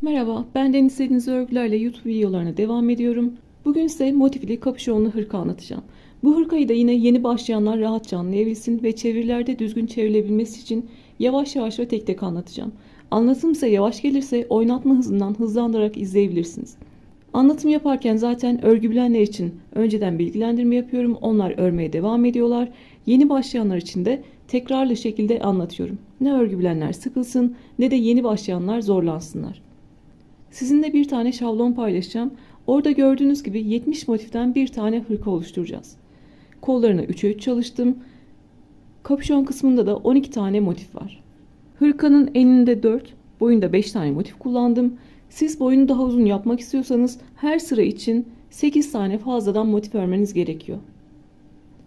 Merhaba, benden istediğiniz örgülerle YouTube videolarına devam ediyorum. Bugün size motifli kapüşonlu hırka anlatacağım. Bu hırkayı da yine yeni başlayanlar rahatça anlayabilsin ve çevirilerde düzgün çevrilebilmesi için yavaş yavaş ve tek tek anlatacağım. Anlatım ise yavaş gelirse oynatma hızından hızlandırarak izleyebilirsiniz. Anlatım yaparken zaten örgü bilenler için önceden bilgilendirme yapıyorum. Onlar örmeye devam ediyorlar. Yeni başlayanlar için de tekrarlı şekilde anlatıyorum. Ne örgü bilenler sıkılsın ne de yeni başlayanlar zorlansınlar. Sizinle bir tane şablon paylaşacağım. Orada gördüğünüz gibi 70 motiften bir tane hırka oluşturacağız. Kollarını 3'e 3 çalıştım. Kapüşon kısmında da 12 tane motif var. Hırkanın eninde 4, boyunda 5 tane motif kullandım. Siz boyunu daha uzun yapmak istiyorsanız her sıra için 8 tane fazladan motif örmeniz gerekiyor.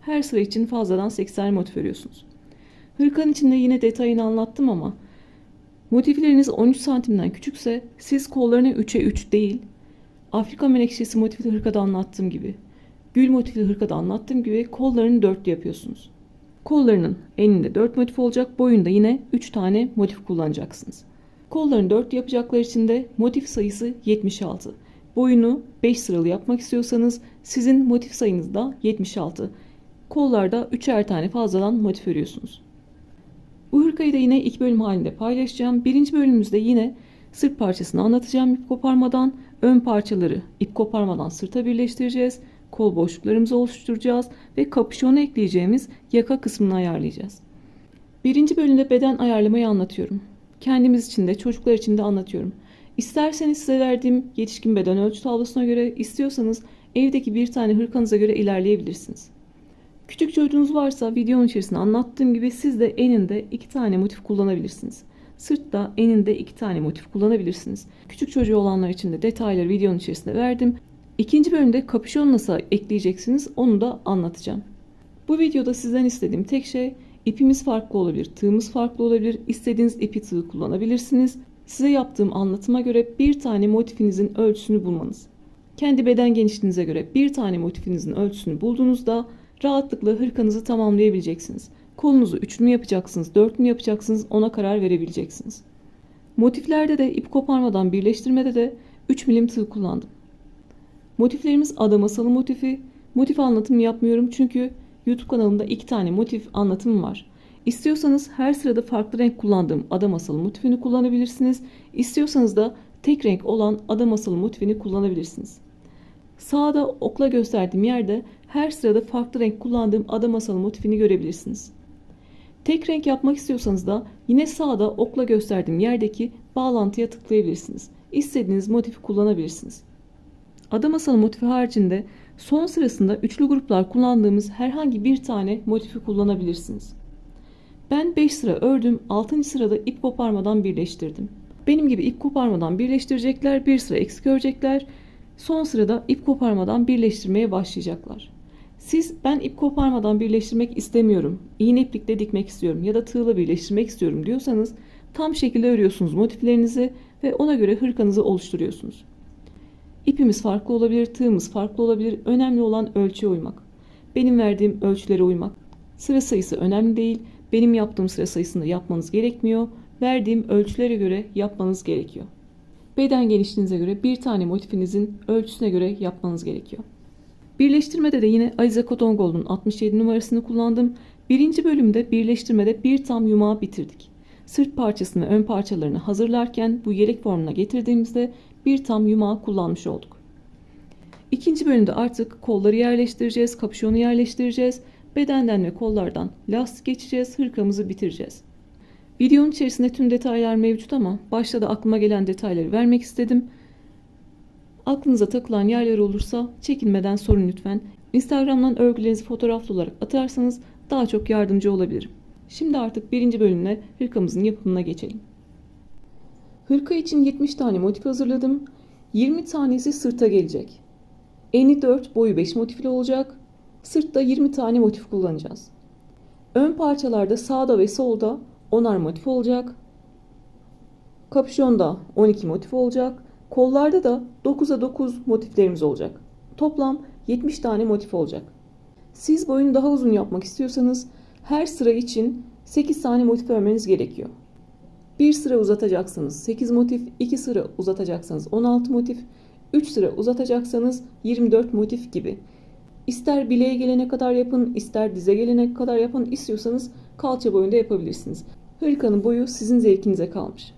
Her sıra için fazladan 8 tane motif örüyorsunuz. Hırkanın içinde yine detayını anlattım ama motifleriniz 13 santimden küçükse siz kollarını 3'e 3 değil, Afrika menekşesi motifli hırkada anlattığım gibi, gül motifli hırkada anlattığım gibi kollarını 4 yapıyorsunuz. Kollarının eninde 4 motif olacak, boyunda yine 3 tane motif kullanacaksınız. Kollarını 4 yapacaklar için de motif sayısı 76. Boyunu 5 sıralı yapmak istiyorsanız sizin motif sayınız da 76. Kollarda 3'er tane fazladan motif örüyorsunuz. Bu hırkayı da yine iki bölüm halinde paylaşacağım. Birinci bölümümüzde yine sırt parçasını anlatacağım ip koparmadan. Ön parçaları ip koparmadan sırta birleştireceğiz. Kol boşluklarımızı oluşturacağız ve kapüşonu ekleyeceğimiz yaka kısmını ayarlayacağız. Birinci bölümde beden ayarlamayı anlatıyorum. Kendimiz için de çocuklar için de anlatıyorum. İsterseniz size verdiğim yetişkin beden ölçü tablosuna göre, istiyorsanız evdeki bir tane hırkanıza göre ilerleyebilirsiniz. Küçük çocuğunuz varsa videonun içerisinde anlattığım gibi siz de eninde 2 tane motif kullanabilirsiniz. Sırtta eninde 2 tane motif kullanabilirsiniz. Küçük çocuğu olanlar için de detayları videonun içerisinde verdim. İkinci bölümde kapüşon nasıl ekleyeceksiniz onu da anlatacağım. Bu videoda sizden istediğim tek şey ipimiz farklı olabilir, tığımız farklı olabilir. İstediğiniz ipi tığ kullanabilirsiniz. Size yaptığım anlatıma göre bir tane motifinizin ölçüsünü bulmanız. Kendi beden genişliğinize göre bir tane motifinizin ölçüsünü bulduğunuzda rahatlıkla hırkanızı tamamlayabileceksiniz. Kolunuzu 3 mü yapacaksınız, 4 mü yapacaksınız ona karar verebileceksiniz. Motiflerde de ip koparmadan birleştirmede de 3 milim tığ kullandım. Motiflerimiz ada masalı motifi. Motif anlatımı yapmıyorum çünkü YouTube kanalımda 2 tane motif anlatımım var. İstiyorsanız her sırada farklı renk kullandığım ada masalı motifini kullanabilirsiniz. İstiyorsanız da tek renk olan ada masalı motifini kullanabilirsiniz. Sağda okla gösterdiğim yerde her sırada farklı renk kullandığım ada masalı motifini görebilirsiniz. Tek renk yapmak istiyorsanız da yine sağda okla gösterdiğim yerdeki bağlantıya tıklayabilirsiniz. İstediğiniz motifi kullanabilirsiniz. Ada masalı motifi haricinde son sırasında üçlü gruplar kullandığımız herhangi bir tane motifi kullanabilirsiniz. Ben 5 sıra ördüm, 6. sırada ip koparmadan birleştirdim. Benim gibi ip koparmadan birleştirecekler, bir sıra eksik örecekler. Son sırada ip koparmadan birleştirmeye başlayacaklar. Siz ben ip koparmadan birleştirmek istemiyorum, iğne iplikle dikmek istiyorum ya da tığla birleştirmek istiyorum diyorsanız tam şekilde örüyorsunuz motiflerinizi ve ona göre hırkanızı oluşturuyorsunuz. İpimiz farklı olabilir, tığımız farklı olabilir. Önemli olan ölçüye uymak. Benim verdiğim ölçülere uymak. Sıra sayısı önemli değil. Benim yaptığım sıra sayısında yapmanız gerekmiyor. Verdiğim ölçülere göre yapmanız gerekiyor. Beden genişliğinize göre bir tane motifinizin ölçüsüne göre yapmanız gerekiyor. Birleştirmede de yine Alize Cotton Gold'un 67 numarasını kullandım. Birinci bölümde birleştirmede bir tam yumağı bitirdik. Sırt parçasını ve ön parçalarını hazırlarken bu yelek formuna getirdiğimizde bir tam yumağı kullanmış olduk. İkinci bölümde artık kolları yerleştireceğiz, kapüşonu yerleştireceğiz. Bedenden ve kollardan lastik geçeceğiz, hırkamızı bitireceğiz. Videonun içerisinde tüm detaylar mevcut ama başta da aklıma gelen detayları vermek istedim. Aklınıza takılan yerler olursa çekinmeden sorun lütfen. Instagram'dan örgülerinizi fotoğraflı olarak atarsanız daha çok yardımcı olabilirim. Şimdi artık birinci bölümle hırkamızın yapımına geçelim. Hırka için 70 tane motif hazırladım. 20 tanesi sırta gelecek. Eni 4, boyu 5 motifli olacak. Sırtta 20 tane motif kullanacağız. Ön parçalarda sağda ve solda 10'ar motif olacak. Kapüşonda 12 motif olacak. Kollarda da 9'a 9 motiflerimiz olacak. Toplam 70 tane motif olacak. Siz boyunu daha uzun yapmak istiyorsanız her sıra için 8 tane motif örmeniz gerekiyor. Bir sıra uzatacaksanız 8 motif, 2 sıra uzatacaksanız 16 motif, 3 sıra uzatacaksanız 24 motif gibi. İster bileğe gelene kadar yapın, ister dize gelene kadar yapın, istiyorsanız kalça boyunda yapabilirsiniz. Hırkanın boyu sizin zevkinize kalmış.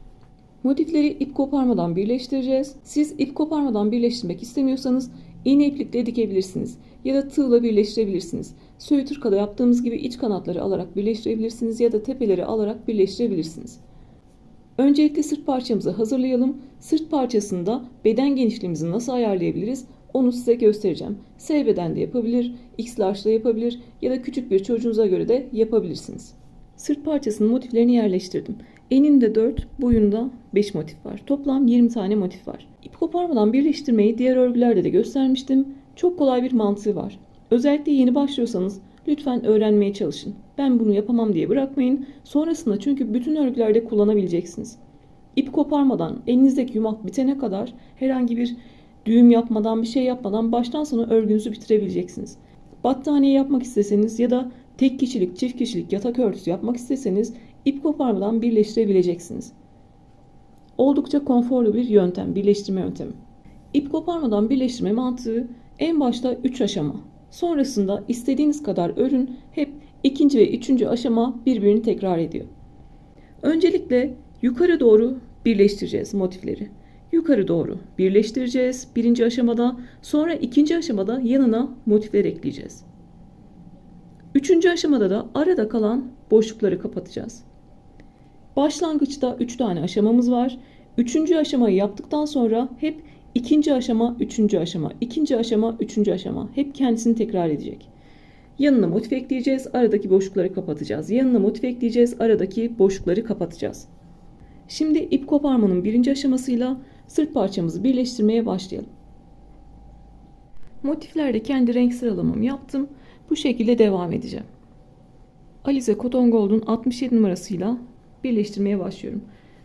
Motifleri ip koparmadan birleştireceğiz. Siz ip koparmadan birleştirmek istemiyorsanız iğne iplikle dikebilirsiniz ya da tığla birleştirebilirsiniz. Söğüt hırkada yaptığımız gibi iç kanatları alarak birleştirebilirsiniz ya da tepeleri alarak birleştirebilirsiniz. Öncelikle sırt parçamızı hazırlayalım. Sırt parçasında beden genişliğimizi nasıl ayarlayabiliriz? Onu size göstereceğim. S beden de yapabilir, X large da yapabilir ya da küçük bir çocuğunuza göre de yapabilirsiniz. Sırt parçasının motiflerini yerleştirdim. Eninde 4, boyunda 5 motif var. Toplam 20 tane motif var. İp koparmadan birleştirmeyi diğer örgülerde de göstermiştim. Çok kolay bir mantığı var. Özellikle yeni başlıyorsanız lütfen öğrenmeye çalışın. Ben bunu yapamam diye bırakmayın. Sonrasında çünkü bütün örgülerde kullanabileceksiniz. İp koparmadan elinizdeki yumak bitene kadar herhangi bir düğüm yapmadan, bir şey yapmadan baştan sona örgünüzü bitirebileceksiniz. Battaniye yapmak isteseniz ya da tek kişilik, çift kişilik yatak örtüsü yapmak isteseniz ip koparmadan birleştirebileceksiniz. Oldukça konforlu bir yöntem, birleştirme yöntemi. İp koparmadan birleştirme mantığı en başta 3 aşama. Sonrasında istediğiniz kadar örün, hep ikinci ve üçüncü aşama birbirini tekrar ediyor. Öncelikle yukarı doğru birleştireceğiz motifleri. Yukarı doğru birleştireceğiz birinci aşamada, sonra ikinci aşamada yanına motifler ekleyeceğiz. Üçüncü aşamada da arada kalan boşlukları kapatacağız. Başlangıçta 3 tane aşamamız var. Üçüncü aşamayı yaptıktan sonra hep ikinci aşama, üçüncü aşama, ikinci aşama, üçüncü aşama hep kendisini tekrar edecek. Yanına motif ekleyeceğiz, aradaki boşlukları kapatacağız. Yanına motif ekleyeceğiz, aradaki boşlukları kapatacağız. Şimdi ip koparmanın birinci aşamasıyla sırt parçamızı birleştirmeye başlayalım. Motiflerde kendi renk sıralamamı yaptım. Bu şekilde devam edeceğim. Alize Cotton Gold'un 67 numarasıyla birleştirmeye başlıyorum.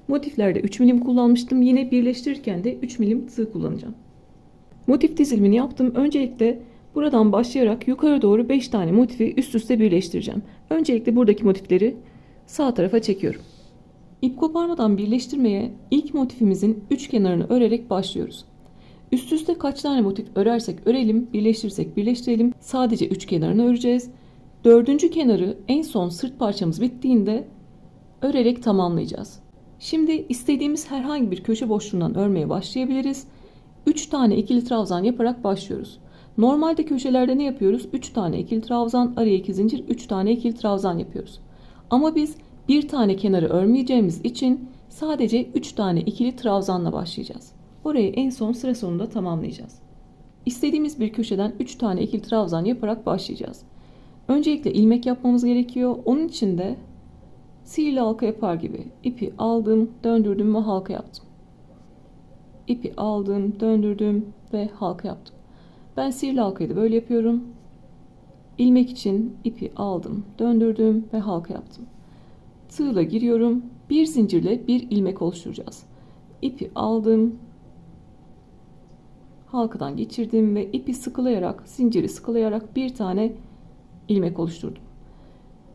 Motiflerde 3 milim kullanmıştım. Yine birleştirirken de 3 milim tığ kullanacağım. Motif dizilimini yaptım. Öncelikle buradan başlayarak yukarı doğru 5 tane motifi üst üste birleştireceğim. Öncelikle buradaki motifleri sağ tarafa çekiyorum. İp koparmadan birleştirmeye ilk motifimizin 3 kenarını örerek başlıyoruz. Üst üste kaç tane motif örersek örelim, birleştirirsek birleştirelim. Sadece 3 kenarını öreceğiz. Dördüncü kenarı en son sırt parçamız bittiğinde örerek tamamlayacağız. Şimdi istediğimiz herhangi bir köşe boşluğundan örmeye başlayabiliriz. 3 tane ikili trabzan yaparak başlıyoruz. Normalde köşelerde ne yapıyoruz? 3 tane ikili trabzan, araya 2 zincir, 3 tane ikili trabzan yapıyoruz. Ama biz bir tane kenarı örmeyeceğimiz için sadece 3 tane ikili trabzanla başlayacağız. Orayı en son sıra sonunda tamamlayacağız. İstediğimiz bir köşeden 3 tane ikili trabzan yaparak başlayacağız. Öncelikle ilmek yapmamız gerekiyor. Onun için de sihirli halka yapar gibi ipi aldım, döndürdüm ve halka yaptım. İpi aldım, döndürdüm ve halka yaptım. Ben sihirli halkayı da böyle yapıyorum. İlmek için ipi aldım, döndürdüm ve halka yaptım. Tığla giriyorum. Bir zincirle bir ilmek oluşturacağız. İpi aldım, halkadan geçirdim ve ipi sıkılayarak, zinciri sıkılayarak bir tane ilmek oluşturdum.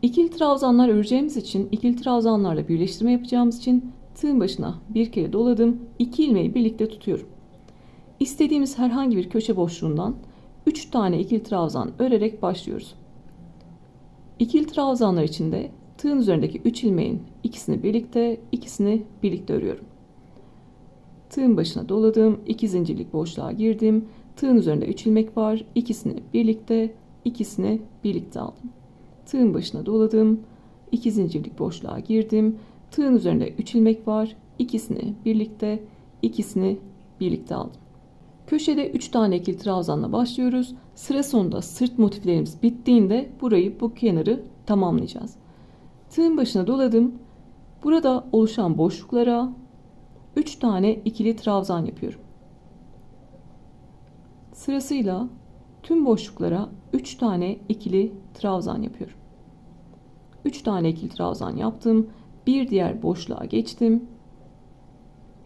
İkili trabzanlar öreceğimiz için, ikili trabzanlarla birleştirme yapacağımız için tığın başına bir kere doladım. 2 ilmeği birlikte tutuyorum. İstediğimiz herhangi bir köşe boşluğundan 3 tane ikili trabzan örerek başlıyoruz. İkili trabzanlar için de tığın üzerindeki 3 ilmeğin ikisini birlikte örüyorum. Tığın başına doladım, 2 zincirlik boşluğa girdim. Tığın üzerinde 3 ilmek var. ikisini birlikte aldım. Tığın başına doladım, 2 zincirlik boşluğa girdim. Tığın üzerinde 3 ilmek var. ikisini birlikte aldım. Köşede 3 tane ikili trabzanla başlıyoruz. Sıra sonunda sırt motiflerimiz bittiğinde bu kenarı tamamlayacağız. Tığın başına doladım. Burada oluşan boşluklara 3 tane ikili trabzan yapıyorum. Sırasıyla tüm boşluklara 3 tane ikili trabzan yapıyorum. 3 tane ikili trabzan yaptım. Bir diğer boşluğa geçtim.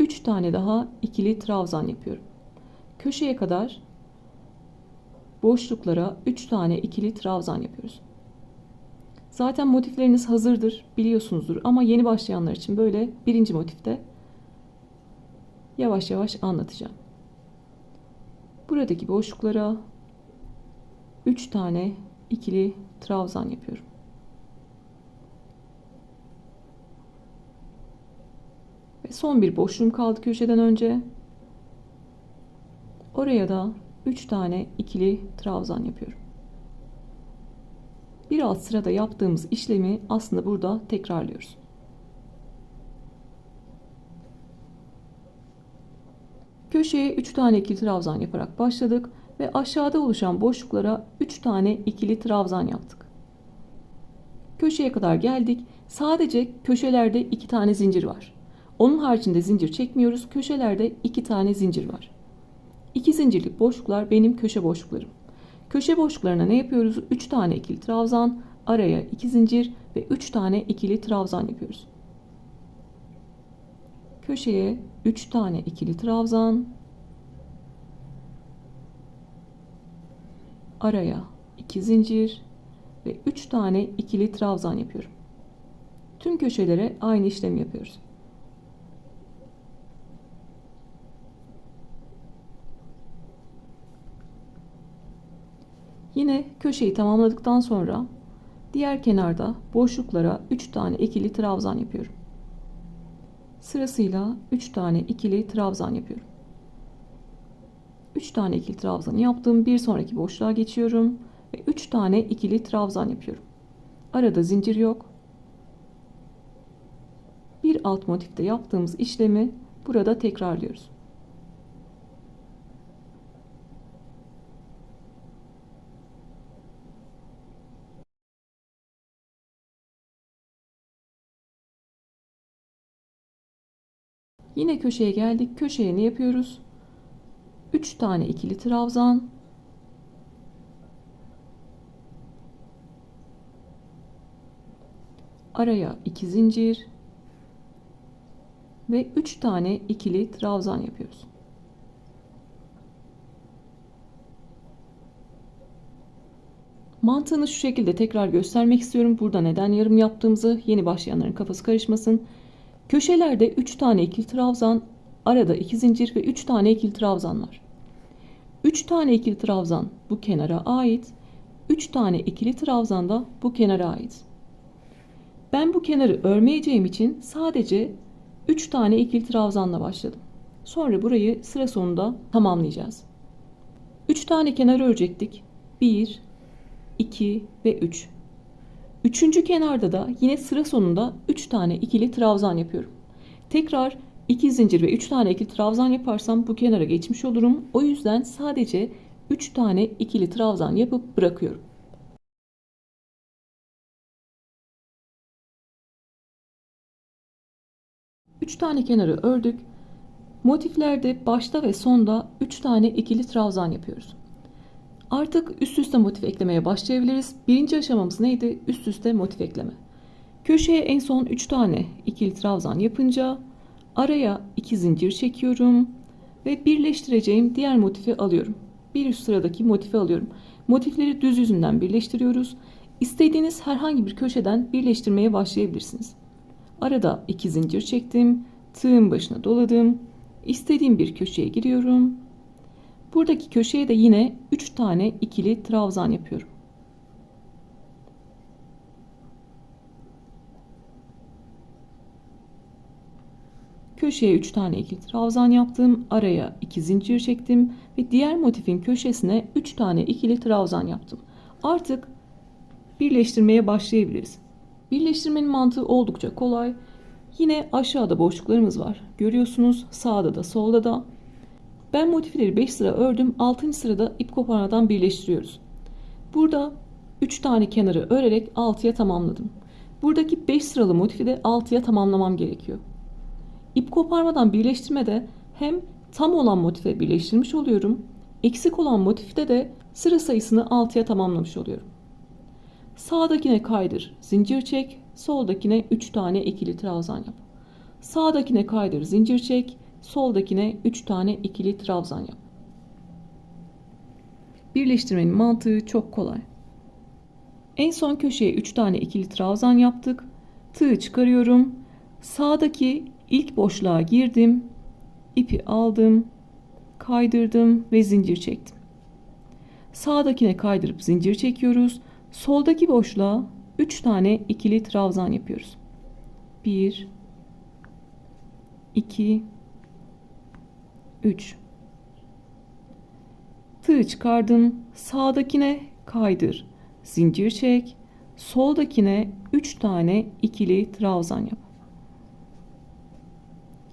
3 tane daha ikili trabzan yapıyorum. Köşeye kadar boşluklara 3 tane ikili trabzan yapıyoruz. Zaten motifleriniz hazırdır, biliyorsunuzdur ama yeni başlayanlar için böyle birinci motifte yavaş yavaş anlatacağım. Buradaki boşluklara 3 tane ikili trabzan yapıyorum. Ve son bir boşluğum kaldı köşeden önce. Oraya da 3 tane ikili trabzan yapıyorum. Bir alt sırada yaptığımız işlemi aslında burada tekrarlıyoruz. Köşeye 3 tane ikili trabzan yaparak başladık ve aşağıda oluşan boşluklara 3 tane ikili trabzan yaptık. Köşeye kadar geldik. Sadece köşelerde 2 tane zincir var. Onun haricinde zincir çekmiyoruz. Köşelerde 2 tane zincir var. 2 zincirlik boşluklar benim köşe boşluklarım. Köşe boşluklarına ne yapıyoruz? 3 tane ikili trabzan, araya 2 zincir ve 3 tane ikili trabzan yapıyoruz. Köşeye 3 tane ikili trabzan, araya 2 zincir ve 3 tane ikili trabzan yapıyorum. Tüm köşelere aynı işlemi yapıyoruz. Yine köşeyi tamamladıktan sonra diğer kenarda boşluklara 3 tane ikili trabzan yapıyorum. Sırasıyla 3 tane ikili trabzan yapıyorum. 3 tane ikili trabzan yaptım. Bir sonraki boşluğa geçiyorum ve 3 tane ikili trabzan yapıyorum. Arada zincir yok. Bir alt motifte yaptığımız işlemi burada tekrarlıyoruz. Yine köşeye geldik. Köşeye ne yapıyoruz? 3 tane ikili trabzan, araya 2 zincir ve 3 tane ikili trabzan yapıyoruz. Mantığını şu şekilde tekrar göstermek istiyorum. Burada neden yarım yaptığımızı, yeni başlayanların kafası karışmasın. Köşelerde 3 tane ikili trabzan, arada 2 zincir ve 3 tane ikili trabzan var. 3 tane ikili trabzan bu kenara ait. 3 tane ikili trabzan da bu kenara ait. Ben bu kenarı örmeyeceğim için sadece 3 tane ikili trabzanla başladım. Sonra burayı sıra sonunda tamamlayacağız. 3 tane kenar örecektik. 1, 2 ve 3. Üçüncü kenarda da yine sıra sonunda 3 tane ikili trabzan yapıyorum. Tekrar 2 zincir ve 3 tane ikili trabzan yaparsam bu kenara geçmiş olurum. O yüzden sadece 3 tane ikili trabzan yapıp bırakıyorum. Üç tane kenarı ördük. Motiflerde başta ve sonda 3 tane ikili trabzan yapıyoruz. Artık üst üste motif eklemeye başlayabiliriz. Birinci aşamamız neydi? Üst üste motif ekleme. Köşeye en son 3 tane ikili trabzan yapınca araya 2 zincir çekiyorum ve birleştireceğim diğer motifi alıyorum. Bir üst sıradaki motifi alıyorum. Motifleri düz yüzünden birleştiriyoruz. İstediğiniz herhangi bir köşeden birleştirmeye başlayabilirsiniz. Arada 2 zincir çektim. Tığın başına doladım. İstediğim bir köşeye giriyorum. Buradaki köşeye de yine 3 tane ikili trabzan yapıyorum. Köşeye 3 tane ikili trabzan yaptım. Araya 2 zincir çektim ve diğer motifin köşesine 3 tane ikili trabzan yaptım. Artık birleştirmeye başlayabiliriz. Birleştirmenin mantığı oldukça kolay. Yine aşağıda boşluklarımız var. Görüyorsunuz, sağda da solda da. Ben motifleri 5 sıra ördüm. 6. sırada ip koparmadan birleştiriyoruz. Burada 3 tane kenarı örerek 6'ya tamamladım. Buradaki 5 sıralı motifi de 6'ya tamamlamam gerekiyor. İp koparmadan birleştirmede hem tam olan motife birleştirmiş oluyorum. Eksik olan motifte de sıra sayısını 6'ya tamamlamış oluyorum. Sağdakine kaydır, zincir çek. Soldakine 3 tane ikili trabzan yap. Sağdakine kaydır, zincir çek. Soldakine 3 tane ikili trabzan yap. Birleştirmenin mantığı çok kolay. En son köşeye 3 tane ikili trabzan yaptık. Tığı çıkarıyorum. Sağdaki ilk boşluğa girdim. İpi aldım, kaydırdım ve zincir çektim. Sağdakine kaydırıp zincir çekiyoruz. Soldaki boşluğa 3 tane ikili trabzan yapıyoruz. 1 2 3. Tığı çıkardım. Sağdakine kaydır, zincir çek. Soldakine 3 tane ikili trabzan yap.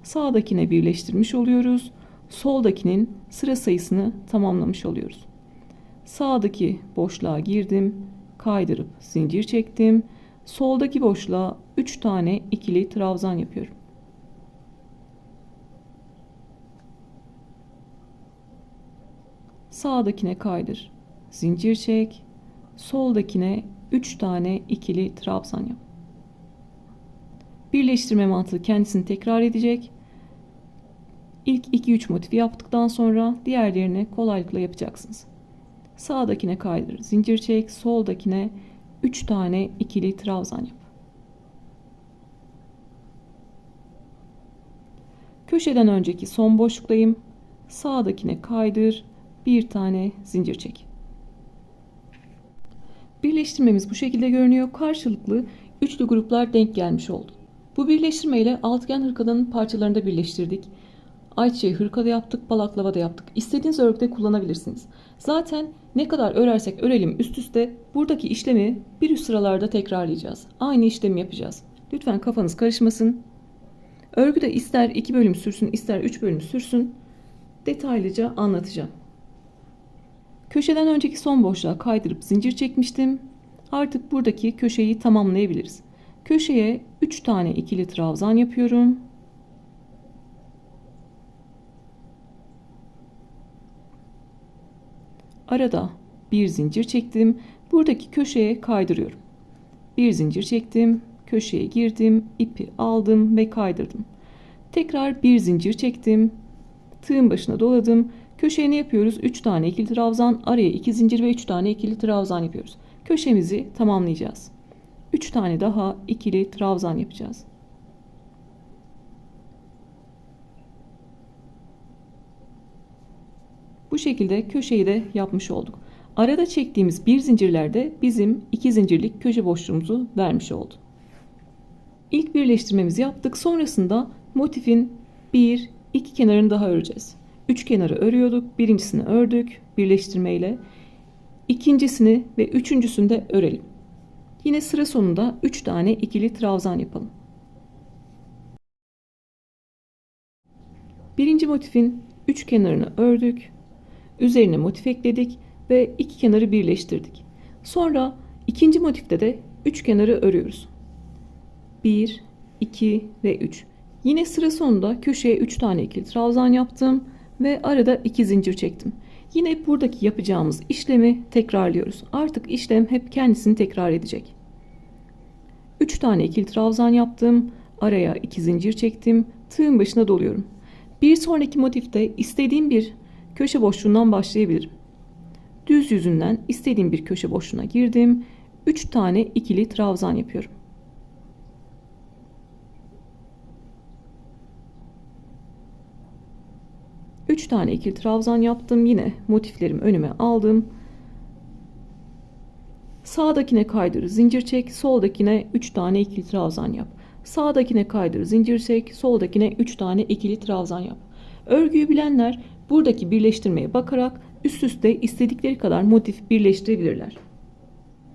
Sağdakine birleştirmiş oluyoruz. Soldakinin sıra sayısını tamamlamış oluyoruz. Sağdaki boşluğa girdim, kaydırıp zincir çektim. Soldaki boşluğa 3 tane ikili trabzan yapıyorum. Sağdakine kaydır, zincir çek. Soldakine 3 tane ikili trabzan yap. Birleştirme mantığı kendisini tekrar edecek. İlk 2-3 motifi yaptıktan sonra diğerlerini kolaylıkla yapacaksınız. Sağdakine kaydır, zincir çek. Soldakine 3 tane ikili trabzan yap. Köşeden önceki son boşluktayım. Sağdakine kaydır, bir tane zincir çek. Birleştirmemiz bu şekilde görünüyor. Karşılıklı üçlü gruplar denk gelmiş oldu. Bu birleştirme ile altıgen hırkanın parçalarını da birleştirdik. Ayçiçeği hırka da yaptık, balaklava da yaptık. İstediğiniz örgüde kullanabilirsiniz. Zaten ne kadar örersek örelim üst üste buradaki işlemi bir üst sıralarda tekrarlayacağız. Aynı işlemi yapacağız. Lütfen kafanız karışmasın. Örgüde ister 2 bölüm sürsün, ister 3 bölüm sürsün. Detaylıca anlatacağım. Köşeden önceki son boşluğa kaydırıp zincir çekmiştim. Artık buradaki köşeyi tamamlayabiliriz. Köşeye 3 tane ikili trabzan yapıyorum. Arada bir zincir çektim. Buradaki köşeye kaydırıyorum. Bir zincir çektim. Köşeye girdim. İpi aldım ve kaydırdım. Tekrar bir zincir çektim. Tığın başına doladım. Köşeye ne yapıyoruz? 3 tane ikili trabzan, araya 2 zincir ve 3 tane ikili trabzan yapıyoruz. Köşemizi tamamlayacağız. 3 tane daha ikili trabzan yapacağız. Bu şekilde köşeyi de yapmış olduk. Arada çektiğimiz bir zincirlerde bizim 2 zincirlik köşe boşluğumuzu vermiş oldu. İlk birleştirmemizi yaptık. Sonrasında motifin 1-2 kenarını daha öreceğiz. 3 kenarı örüyorduk. Birincisini ördük birleştirmeyle. İkincisini ve üçüncüsünü de örelim. Yine sıra sonunda 3 tane ikili trabzan yapalım. Birinci motifin 3 kenarını ördük. Üzerine motif ekledik ve 2 kenarı birleştirdik. Sonra ikinci motifte de 3 kenarı örüyoruz. 1, 2 ve 3. Yine sıra sonunda köşeye 3 tane ikili trabzan yaptım ve arada 2 zincir çektim. Yine buradaki yapacağımız işlemi tekrarlıyoruz. Artık işlem hep kendisini tekrar edecek. 3 tane ikili trabzan yaptım. Araya 2 zincir çektim. Tığın başına doluyorum. Bir sonraki motifte istediğim bir köşe boşluğundan başlayabilirim. Düz yüzünden istediğim bir köşe boşluğuna girdim. 3 tane ikili trabzan yapıyorum. Üç tane ikili trabzan yaptım. Yine motiflerimi önüme aldım. Sağdakine kaydır, zincir çek. Soldakine 3 tane ikili trabzan yap. Sağdakine kaydır, zincir çek. Soldakine 3 tane ikili trabzan yap. Örgüyü bilenler buradaki birleştirmeye bakarak üst üste istedikleri kadar motif birleştirebilirler.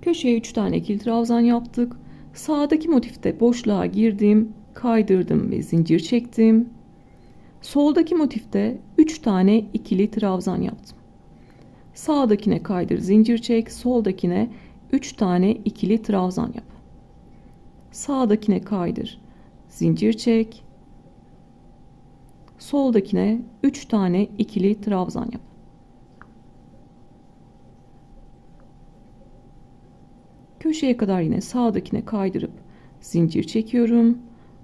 Köşeye 3 tane ikili trabzan yaptık. Sağdaki motifte boşluğa girdim, kaydırdım ve zincir çektim. Soldaki motifte 3 tane ikili trabzan yaptım. Sağdakine kaydır, zincir çek. Soldakine 3 tane ikili trabzan yap. Sağdakine kaydır, zincir çek. Soldakine 3 tane ikili trabzan yap. Köşeye kadar yine sağdakine kaydırıp zincir çekiyorum.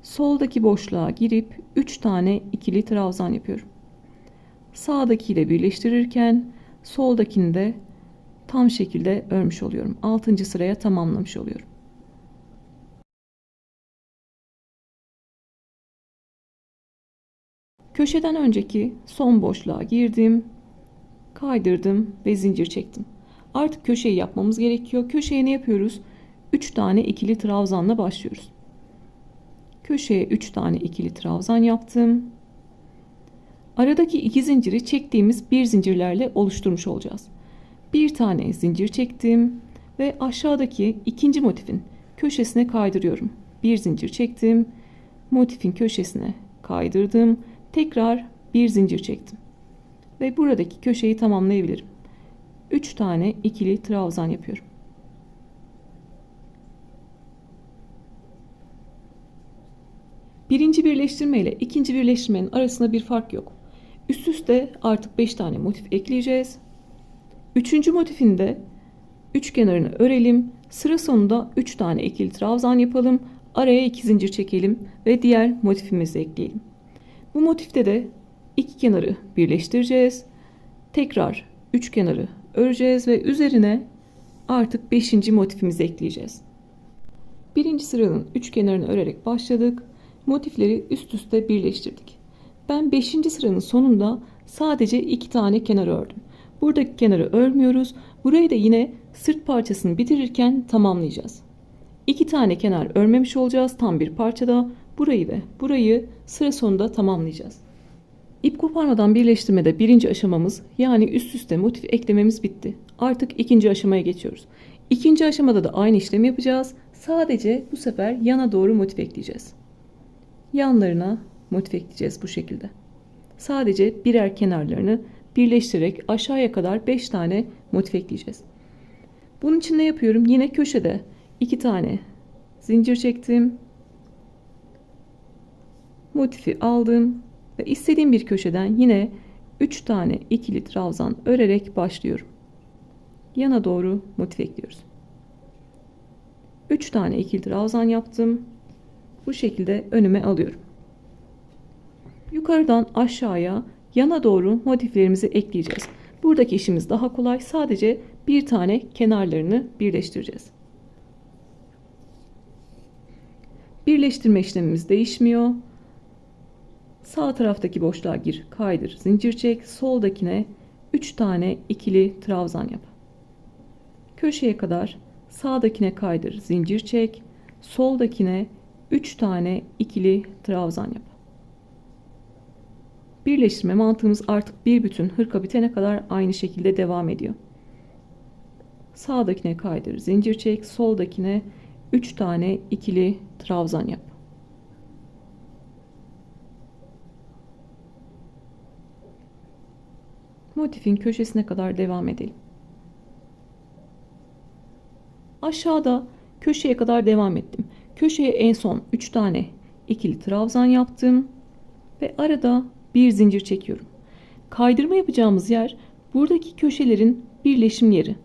Soldaki boşluğa girip 3 tane ikili trabzan yapıyorum. Sağdakiyle birleştirirken soldakini de tam şekilde örmüş oluyorum. 6. sıraya tamamlamış oluyorum. Köşeden önceki son boşluğa girdim, kaydırdım ve zincir çektim. Artık köşeyi yapmamız gerekiyor. Köşeye ne yapıyoruz? 3 tane ikili trabzanla başlıyoruz. Köşeye 3 tane ikili trabzan yaptım. Aradaki 2 zinciri çektiğimiz bir zincirlerle oluşturmuş olacağız. Bir tane zincir çektim ve aşağıdaki ikinci motifin köşesine kaydırıyorum. Bir zincir çektim, motifin köşesine kaydırdım, tekrar bir zincir çektim ve buradaki köşeyi tamamlayabilirim. 3 tane ikili trabzan yapıyorum. Birinci birleştirme ile ikinci birleştirmenin arasında bir fark yok. Üst üste artık 5 tane motif ekleyeceğiz. Üçüncü motifinde üç kenarını örelim. Sıra sonunda 3 tane ikili trabzan yapalım. Araya 2 zincir çekelim ve diğer motifimizi ekleyelim. Bu motifte de iki kenarı birleştireceğiz. Tekrar 3 kenarı öreceğiz ve üzerine artık 5. motifimizi ekleyeceğiz. Birinci sıranın 3 kenarını örerek başladık. Motifleri üst üste birleştirdik. Ben 5. sıranın sonunda sadece 2 tane kenar ördüm. Buradaki kenarı örmüyoruz. Burayı da yine sırt parçasını bitirirken tamamlayacağız. 2 tane kenar örmemiş olacağız tam bir parçada. Burayı ve burayı sıra sonunda tamamlayacağız. İp koparmadan birleştirmede birinci aşamamız, yani üst üste motif eklememiz bitti. Artık ikinci aşamaya geçiyoruz. İkinci aşamada da aynı işlemi yapacağız. Sadece bu sefer yana doğru motif ekleyeceğiz. Yanlarına motif ekleyeceğiz bu şekilde. Sadece birer kenarlarını birleştirerek aşağıya kadar 5 tane motif ekleyeceğiz. Bunun için ne yapıyorum? Yine köşede 2 tane zincir çektim. Motifi aldım ve istediğim bir köşeden yine 3 tane ikili trabzan örerek başlıyorum. Yana doğru motif ekliyoruz. 3 tane ikili trabzan yaptım. Bu şekilde önüme alıyorum. Yukarıdan aşağıya yana doğru motiflerimizi ekleyeceğiz. Buradaki işimiz daha kolay. Sadece bir tane kenarlarını birleştireceğiz. Birleştirme işlemimiz değişmiyor. Sağ taraftaki boşluğa gir, kaydır, zincir çek. Soldakine 3 tane ikili trabzan yap. Köşeye kadar sağdakine kaydır, zincir çek. Soldakine 3 tane ikili trabzan yap. Birleştirme mantığımız artık bir bütün hırka bitene kadar aynı şekilde devam ediyor. Sağdakine kaydır, zincir çek. Soldakine 3 tane ikili trabzan yap. Motifin köşesine kadar devam edelim. Aşağıda köşeye kadar devam ettim. Köşeye en son 3 tane ikili trabzan yaptım ve arada bir zincir çekiyorum. Kaydırma yapacağımız yer buradaki köşelerin birleşim yeri.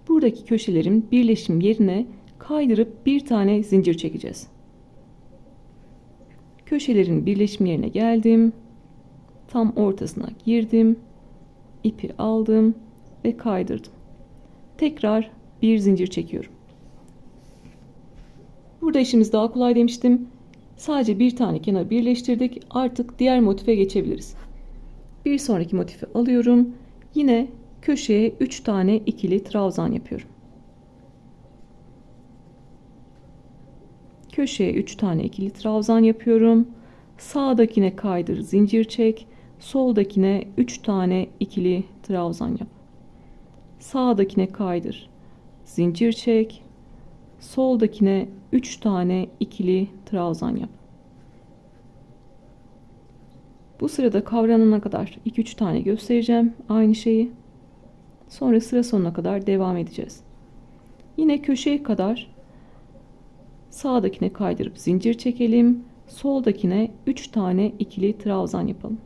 Buradaki köşelerin birleşim yerine kaydırıp bir tane zincir çekeceğiz. Köşelerin birleşim yerine geldim. Tam ortasına girdim. İpi aldım ve kaydırdım. Tekrar bir zincir çekiyorum. Burada işimiz daha kolay demiştim. Sadece bir tane kenar birleştirdik. Artık diğer motife geçebiliriz. Bir sonraki motifi alıyorum. Yine köşeye 3 tane ikili trabzan yapıyorum. Köşeye 3 tane ikili trabzan yapıyorum. Sağdakine kaydır, zincir çek. Soldakine 3 tane ikili trabzan yap. Sağdakine kaydır, zincir çek. Soldakine 3 tane ikili trabzan yap. Bu sırada kavranana kadar 2-3 tane göstereceğim aynı şeyi. Sonra sıra sonuna kadar devam edeceğiz. Yine köşeye kadar sağdakine kaydırıp zincir çekelim. Soldakine 3 tane ikili trabzan yapalım.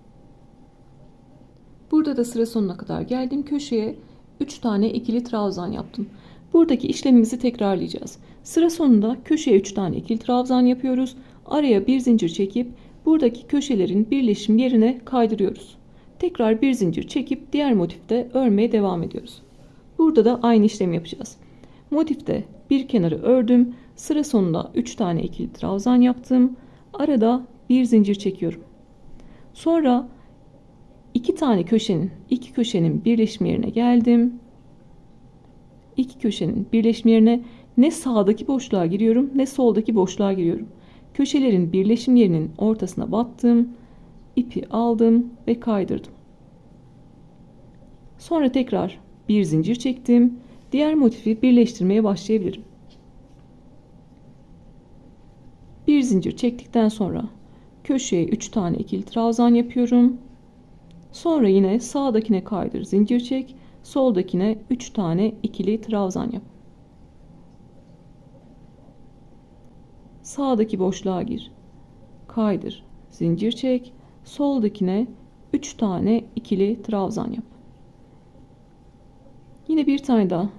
Burada da sıra sonuna kadar geldim. Köşeye 3 tane ikili trabzan yaptım. Buradaki işlemimizi tekrarlayacağız. Sıra sonunda köşeye 3 tane ikili trabzan yapıyoruz. Araya bir zincir çekip buradaki köşelerin birleşim yerine kaydırıyoruz. Tekrar bir zincir çekip diğer motifte örmeye devam ediyoruz. Burada da aynı işlemi yapacağız. Motifte bir kenarı ördüm. Sıra sonunda 3 tane ikili trabzan yaptım. Arada bir zincir çekiyorum. Sonra iki köşenin birleşim yerine geldim. İki köşenin birleşim yerine ne sağdaki boşluğa giriyorum ne soldaki boşluğa giriyorum. Köşelerin birleşim yerinin ortasına battım. İpi aldım ve kaydırdım. Sonra tekrar bir zincir çektim. Diğer motifi birleştirmeye başlayabilirim. Bir zincir çektikten sonra köşeye 3 tane ikili trabzan yapıyorum. Sonra yine sağdakine kaydır, zincir çek, soldakine 3 tane ikili trabzan yap. Sağdaki boşluğa gir, kaydır, zincir çek, soldakine 3 tane ikili trabzan yap. Yine bir tane daha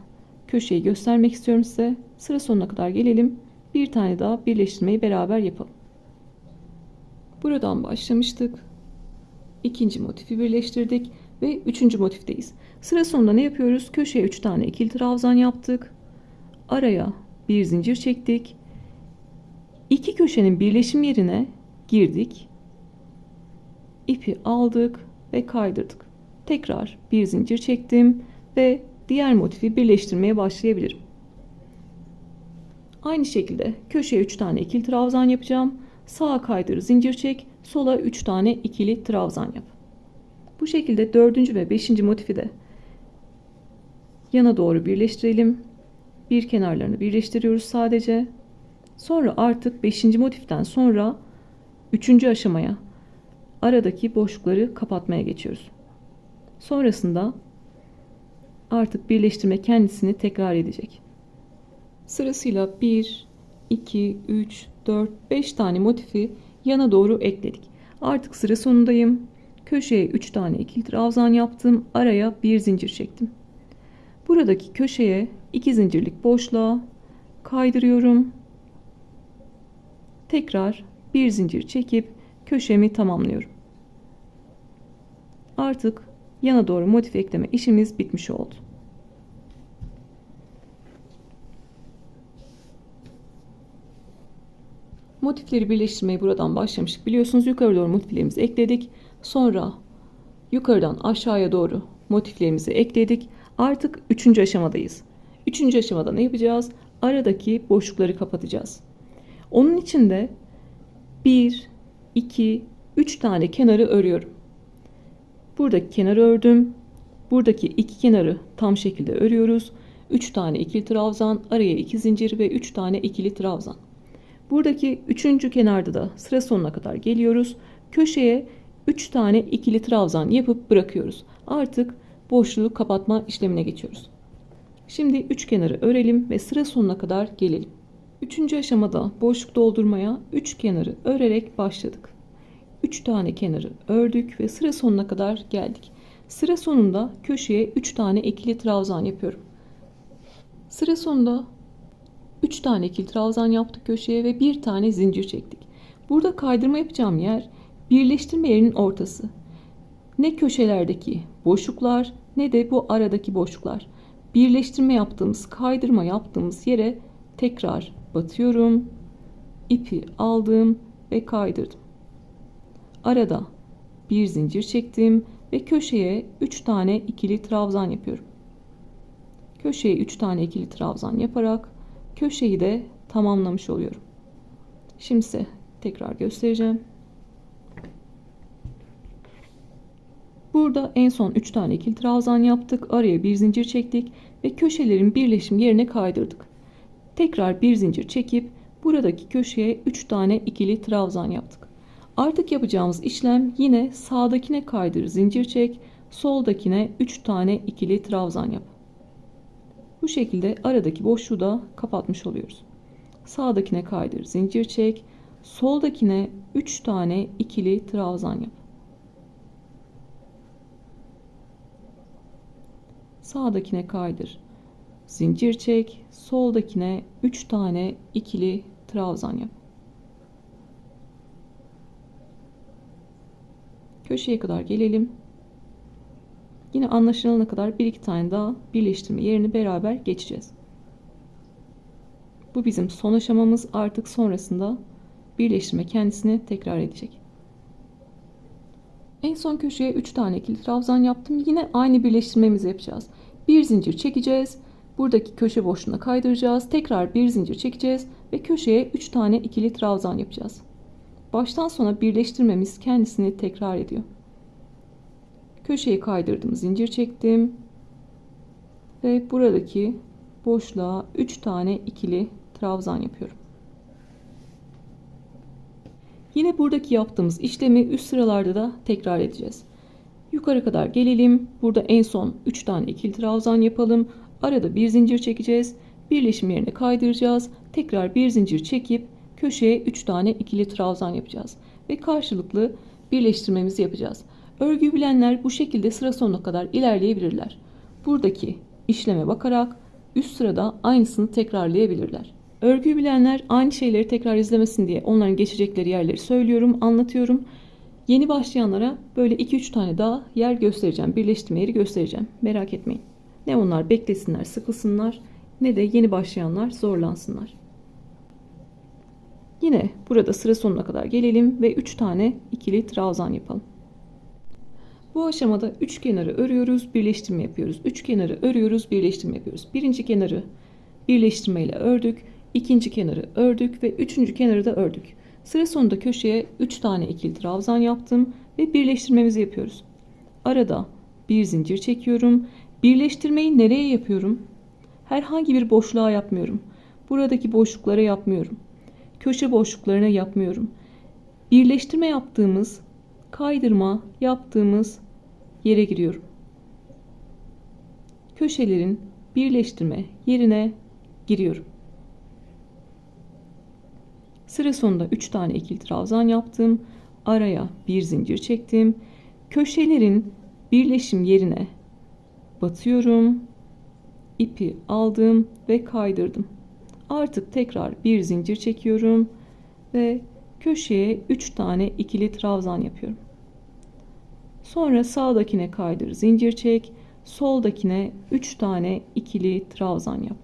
köşeyi göstermek istiyorum size. Sıra sonuna kadar gelelim. Bir tane daha birleştirmeyi beraber yapalım. Buradan başlamıştık. İkinci motifi birleştirdik ve üçüncü motifteyiz. Sıra sonunda ne yapıyoruz? Köşeye 3 tane ikili trabzan yaptık. Araya bir zincir çektik. İki köşenin birleşim yerine girdik. İpi aldık ve kaydırdık. Tekrar bir zincir çektim ve diğer motifi birleştirmeye başlayabilirim. Aynı şekilde köşeye 3 tane ikili trabzan yapacağım. Sağa kaydır, zincir çek, sola 3 tane ikili trabzan yap. Bu şekilde 4. ve 5. motifi de yana doğru birleştirelim. Bir kenarlarını birleştiriyoruz sadece. Sonra artık 5. motiften sonra 3. aşamaya, aradaki boşlukları kapatmaya geçiyoruz. Sonrasında artık birleştirme kendisini tekrar edecek. Sırasıyla 1, 2, 3, 4, 5 tane motifi yana doğru ekledik. Artık sıra sonundayım. Köşeye 3 tane ikili trabzan yaptım. Araya bir zincir çektim. Buradaki köşeye 2 zincirlik boşluğa kaydırıyorum. Tekrar bir zincir çekip köşemi tamamlıyorum. Artık yana doğru motif ekleme işimiz bitmiş oldu. Motifleri birleştirmeye buradan başlamıştık. Biliyorsunuz yukarı doğru motiflerimizi ekledik. Sonra yukarıdan aşağıya doğru motiflerimizi ekledik. Artık 3. aşamadayız. 3. aşamada ne yapacağız? Aradaki boşlukları kapatacağız. Onun için de 1, 2, 3 tane kenarı örüyorum. Buradaki kenarı ördüm. Buradaki iki kenarı tam şekilde örüyoruz. 3 tane ikili trabzan, araya 2 zincir ve 3 tane ikili trabzan. Buradaki 3. kenarda da sıra sonuna kadar geliyoruz. Köşeye 3 tane ikili trabzan yapıp bırakıyoruz. Artık boşluğu kapatma işlemine geçiyoruz. Şimdi 3 kenarı örelim ve sıra sonuna kadar gelelim. 3. aşamada boşluk doldurmaya 3 kenarı örerek başladık. 3 tane kenarı ördük ve sıra sonuna kadar geldik. Sıra sonunda köşeye 3 tane ikili trabzan yapıyorum. Sıra sonunda 3 tane ikili trabzan yaptık köşeye ve bir tane zincir çektik. Burada kaydırma yapacağım yer birleştirme yerinin ortası. Ne köşelerdeki boşluklar ne de bu aradaki boşluklar. Birleştirme yaptığımız, kaydırma yaptığımız yere tekrar batıyorum. İpi aldım ve kaydırdım. Arada bir zincir çektim ve köşeye 3 tane ikili trabzan yapıyorum. Köşeye 3 tane ikili trabzan yaparak köşeyi de tamamlamış oluyorum. Şimdi ise tekrar göstereceğim. Burada en son 3 tane ikili trabzan yaptık. Araya bir zincir çektik ve köşelerin birleşim yerine kaydırdık. Tekrar bir zincir çekip buradaki köşeye 3 tane ikili trabzan yaptık. Artık yapacağımız işlem yine sağdakine kaydır, zincir çek, soldakine 3 tane ikili trabzan yap. Bu şekilde aradaki boşluğu da kapatmış oluyoruz. Sağdakine kaydır, zincir çek, soldakine 3 tane ikili trabzan yap. Sağdakine kaydır, zincir çek, soldakine 3 tane ikili trabzan yap. Köşeye kadar gelelim. Yine anlaşılana kadar 1-2 tane daha birleştirme yerini beraber geçeceğiz. Bu bizim son aşamamız. Artık sonrasında birleştirme kendisini tekrar edecek. En son köşeye 3 tane ikili trabzan yaptım. Yine aynı birleştirmemizi yapacağız. Bir zincir çekeceğiz. Buradaki köşe boşluğuna kaydıracağız. Tekrar bir zincir çekeceğiz ve köşeye 3 tane ikili trabzan yapacağız. Baştan sona birleştirmemiz kendisini tekrar ediyor. Köşeyi kaydırdım, zincir çektim ve buradaki boşluğa 3 tane ikili trabzan yapıyorum. Yine buradaki yaptığımız işlemi üst sıralarda da tekrar edeceğiz. Yukarı kadar gelelim. Burada en son 3 tane ikili trabzan yapalım. Arada bir zincir çekeceğiz. Birleşim yerine kaydıracağız. Tekrar bir zincir çekip köşeye 3 tane ikili trabzan yapacağız. Ve karşılıklı birleştirmemizi yapacağız. Örgüyü bilenler bu şekilde sıra sonuna kadar ilerleyebilirler. Buradaki işleme bakarak üst sırada aynısını tekrarlayabilirler. Örgüyü bilenler aynı şeyleri tekrar izlemesin diye onların geçecekleri yerleri söylüyorum, anlatıyorum. Yeni başlayanlara böyle 2-3 tane daha yer göstereceğim, birleştirme yeri göstereceğim. Merak etmeyin. Ne onlar beklesinler, sıkılsınlar, ne de yeni başlayanlar zorlansınlar. Yine burada sıra sonuna kadar gelelim ve 3 tane ikili trabzan yapalım. Bu aşamada 3 kenarı örüyoruz, birleştirme yapıyoruz. 3 kenarı örüyoruz, birleştirme yapıyoruz. Birinci kenarı birleştirme ile ördük. İkinci kenarı ördük ve üçüncü kenarı da ördük. Sıra sonunda köşeye 3 tane ikili trabzan yaptım ve birleştirmemizi yapıyoruz. Arada bir zincir çekiyorum. Birleştirmeyi nereye yapıyorum? Herhangi bir boşluğa yapmıyorum. Buradaki boşluklara yapmıyorum. Köşe boşluklarına yapmıyorum. Birleştirme yaptığımız, kaydırma yaptığımız yere giriyorum. Köşelerin birleştirme yerine giriyorum. Sıra sonunda 3 tane ikili trabzan yaptım. Araya bir zincir çektim. Köşelerin birleşim yerine batıyorum. İpi aldım ve kaydırdım. Artık tekrar bir zincir çekiyorum ve köşeye 3 tane ikili trabzan yapıyorum. Sonra sağdakine kaydır, zincir çek. Soldakine 3 tane ikili trabzan yap.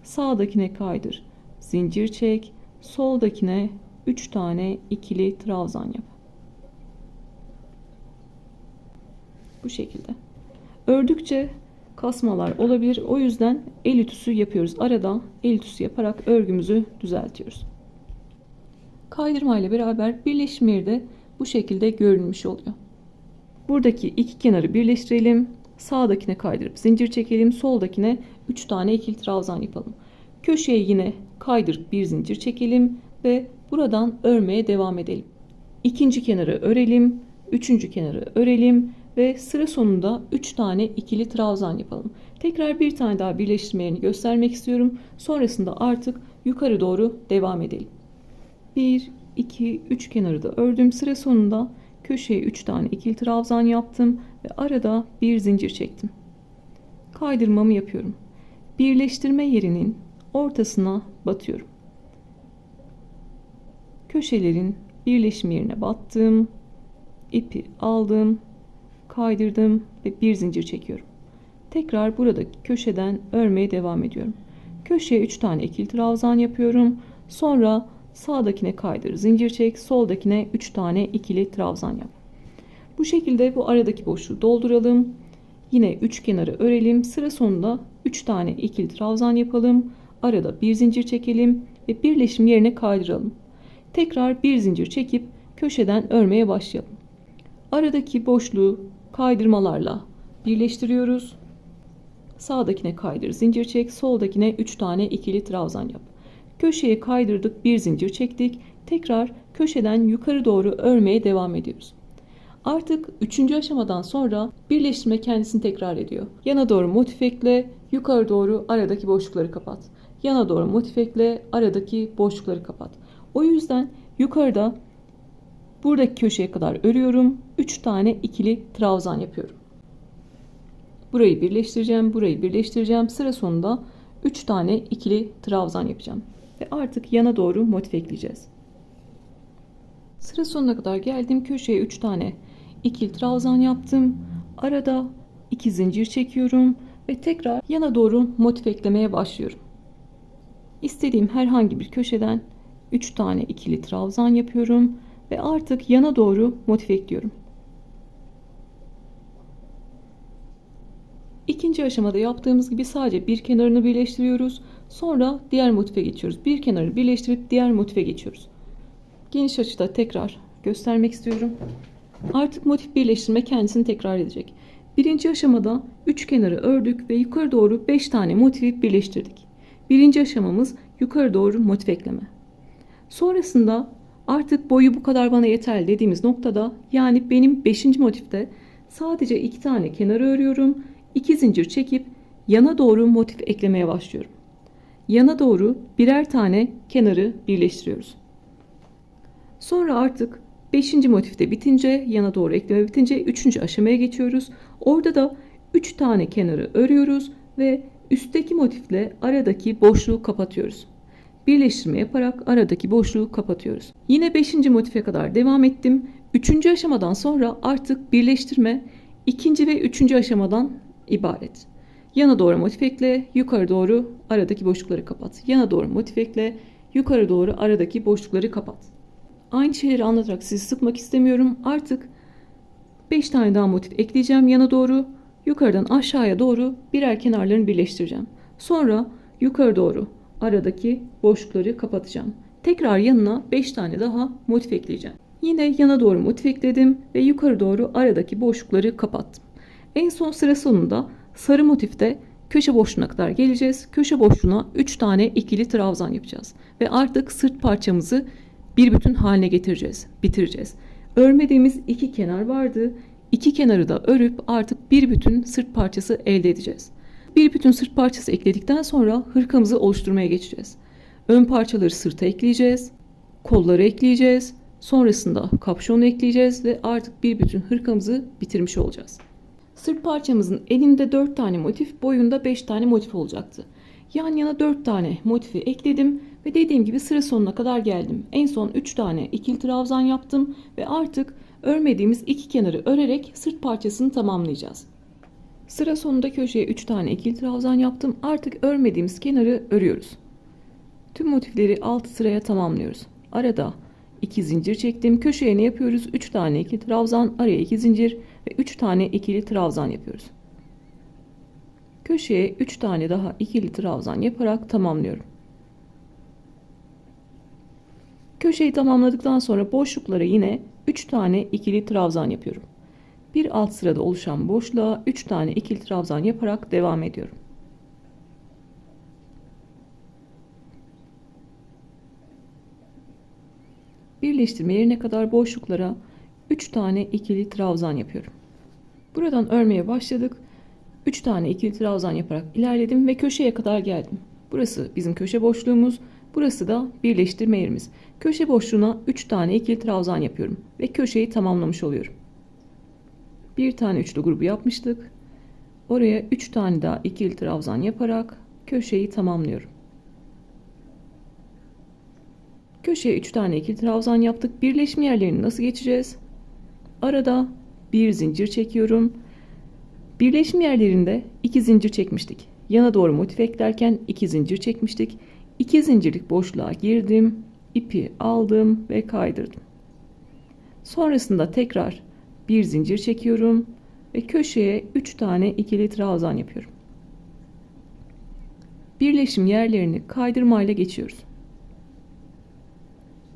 Sağdakine kaydır, zincir çek. Soldakine 3 tane ikili trabzan yap. Bu şekilde. Ördükçe kasmalar olabilir. O yüzden el ütüsü yapıyoruz. Arada el ütüsü yaparak örgümüzü düzeltiyoruz. Kaydırma ile beraber birleşim yeri de bu şekilde görünmüş oluyor. Buradaki iki kenarı birleştirelim. Sağdakine kaydırıp zincir çekelim. Soldakine 3 tane ikili trabzan yapalım. Köşeye yine kaydırıp bir zincir çekelim ve buradan örmeye devam edelim. İkinci kenarı örelim, üçüncü kenarı örelim ve sıra sonunda 3 tane ikili trabzan yapalım. Tekrar bir tane daha birleştirme yerini göstermek istiyorum. Sonrasında artık yukarı doğru devam edelim. 1, 2, 3 kenarı da ördüm. Sıra sonunda köşeye 3 tane ikili trabzan yaptım ve arada bir zincir çektim. Kaydırmamı yapıyorum. Birleştirme yerinin ortasına batıyorum. Köşelerin birleşim yerine battım. İpi aldım, kaydırdım ve bir zincir çekiyorum. Tekrar buradaki köşeden örmeye devam ediyorum. Köşeye 3 tane ikili trabzan yapıyorum. Sonra sağdakine kaydır, zincir çek, soldakine 3 tane ikili trabzan yap. Bu şekilde bu aradaki boşluğu dolduralım. Yine 3 kenarı örelim. Sıra sonunda 3 tane ikili trabzan yapalım. Arada bir zincir çekelim ve birleşim yerine kaydıralım. Tekrar bir zincir çekip köşeden örmeye başlayalım. Aradaki boşluğu kaydırmalarla birleştiriyoruz. Sağdakine kaydır, zincir çek, soldakine 3 tane ikili trabzan yap. Köşeye kaydırdık, bir zincir çektik. Tekrar köşeden yukarı doğru örmeye devam ediyoruz. Artık 3. aşamadan sonra birleştirme kendisini tekrar ediyor. Yana doğru motif ekle, yukarı doğru aradaki boşlukları kapat. Yana doğru motif ekle, aradaki boşlukları kapat. O yüzden yukarıda buradaki köşeye kadar örüyorum. 3 tane ikili trabzan yapıyorum. Burayı birleştireceğim, burayı birleştireceğim. Sıra sonunda 3 tane ikili trabzan yapacağım. Ve artık yana doğru motif ekleyeceğiz. Sıra sonuna kadar geldim. Köşeye 3 tane ikili trabzan yaptım. Arada 2 zincir çekiyorum ve tekrar yana doğru motif eklemeye başlıyorum. İstediğim herhangi bir köşeden 3 tane ikili trabzan yapıyorum ve artık yana doğru motif ekliyorum. İkinci aşamada yaptığımız gibi sadece bir kenarını birleştiriyoruz. Sonra diğer motife geçiyoruz. Bir kenarı birleştirip diğer motife geçiyoruz. Geniş açıda tekrar göstermek istiyorum. Artık motif birleştirme kendisini tekrar edecek. Birinci aşamada 3 kenarı ördük ve yukarı doğru 5 tane motifi birleştirdik. Birinci aşamamız yukarı doğru motif ekleme. Sonrasında artık boyu bu kadar bana yeterli dediğimiz noktada, yani benim 5. motifte sadece 2 tane kenarı örüyorum. 2 zincir çekip yana doğru motif eklemeye başlıyorum. Yana doğru birer tane kenarı birleştiriyoruz. Sonra artık 5. motifte bitince, yana doğru ekleme bitince 3. aşamaya geçiyoruz. Orada da 3 tane kenarı örüyoruz ve üstteki motifle aradaki boşluğu kapatıyoruz. Birleştirme yaparak aradaki boşluğu kapatıyoruz. Yine 5. motife kadar devam ettim. 3. aşamadan sonra artık birleştirme 2. ve 3. aşamadan ibaret. Yana doğru motif ekle, yukarı doğru aradaki boşlukları kapat. Yana doğru motif ekle, yukarı doğru aradaki boşlukları kapat. Aynı şeyleri anlatarak sizi sıkmak istemiyorum. Artık 5 tane daha motif ekleyeceğim yana doğru. Yukarıdan aşağıya doğru birer kenarlarını birleştireceğim. Sonra yukarı doğru aradaki boşlukları kapatacağım. Tekrar yanına 5 tane daha motif ekleyeceğim. Yine yana doğru motif ekledim ve yukarı doğru aradaki boşlukları kapattım. En son sıra sonunda sarı motifte köşe boşluğuna kadar geleceğiz. Köşe boşluğuna 3 tane ikili trabzan yapacağız. Ve artık sırt parçamızı bir bütün haline getireceğiz, bitireceğiz. Örmediğimiz 2 kenar vardı. 2 kenarı da örüp artık bir bütün sırt parçası elde edeceğiz. Bir bütün sırt parçası ekledikten sonra hırkamızı oluşturmaya geçeceğiz. Ön parçaları sırta ekleyeceğiz. Kolları ekleyeceğiz. Sonrasında kapşonu ekleyeceğiz ve artık bir bütün hırkamızı bitirmiş olacağız. Sırt parçamızın elinde 4 tane motif, boyunda 5 tane motif olacaktı. Yan yana 4 tane motifi ekledim ve dediğim gibi sıra sonuna kadar geldim. En son 3 tane ikili trabzan yaptım ve artık örmediğimiz 2 kenarı örerek sırt parçasını tamamlayacağız. Sıra sonunda köşeye 3 tane ikili trabzan yaptım. Artık örmediğimiz kenarı örüyoruz. Tüm motifleri 6 sıraya tamamlıyoruz. Arada 2 zincir çektim. Köşeye ne yapıyoruz? 3 tane ikili trabzan, araya 2 zincir ve 3 tane ikili trabzan yapıyoruz. Köşeye 3 tane daha ikili trabzan yaparak tamamlıyorum. Köşeyi tamamladıktan sonra boşluklara yine 3 tane ikili trabzan yapıyorum. Bir alt sırada oluşan boşluğa 3 tane ikili trabzan yaparak devam ediyorum. Birleştirme yerine kadar boşluklara 3 tane ikili trabzan yapıyorum. Buradan örmeye başladık. 3 tane ikili trabzan yaparak ilerledim ve köşeye kadar geldim. Burası bizim köşe boşluğumuz. Burası da birleştirme yerimiz. Köşe boşluğuna 3 tane ikili trabzan yapıyorum ve köşeyi tamamlamış oluyorum. Bir tane üçlü grubu yapmıştık. Oraya 3 tane daha ikili trabzan yaparak köşeyi tamamlıyorum. Köşeye 3 tane ikili trabzan yaptık. Birleşme yerlerini nasıl geçeceğiz? Arada bir zincir çekiyorum. Birleşim yerlerinde 2 zincir çekmiştik. Yana doğru motif eklerken 2 zincir çekmiştik. 2 zincirlik boşluğa girdim, ipi aldım ve kaydırdım. Sonrasında tekrar bir zincir çekiyorum ve köşeye 3 tane ikili trabzan yapıyorum. Birleşim yerlerini kaydırmayla geçiyoruz.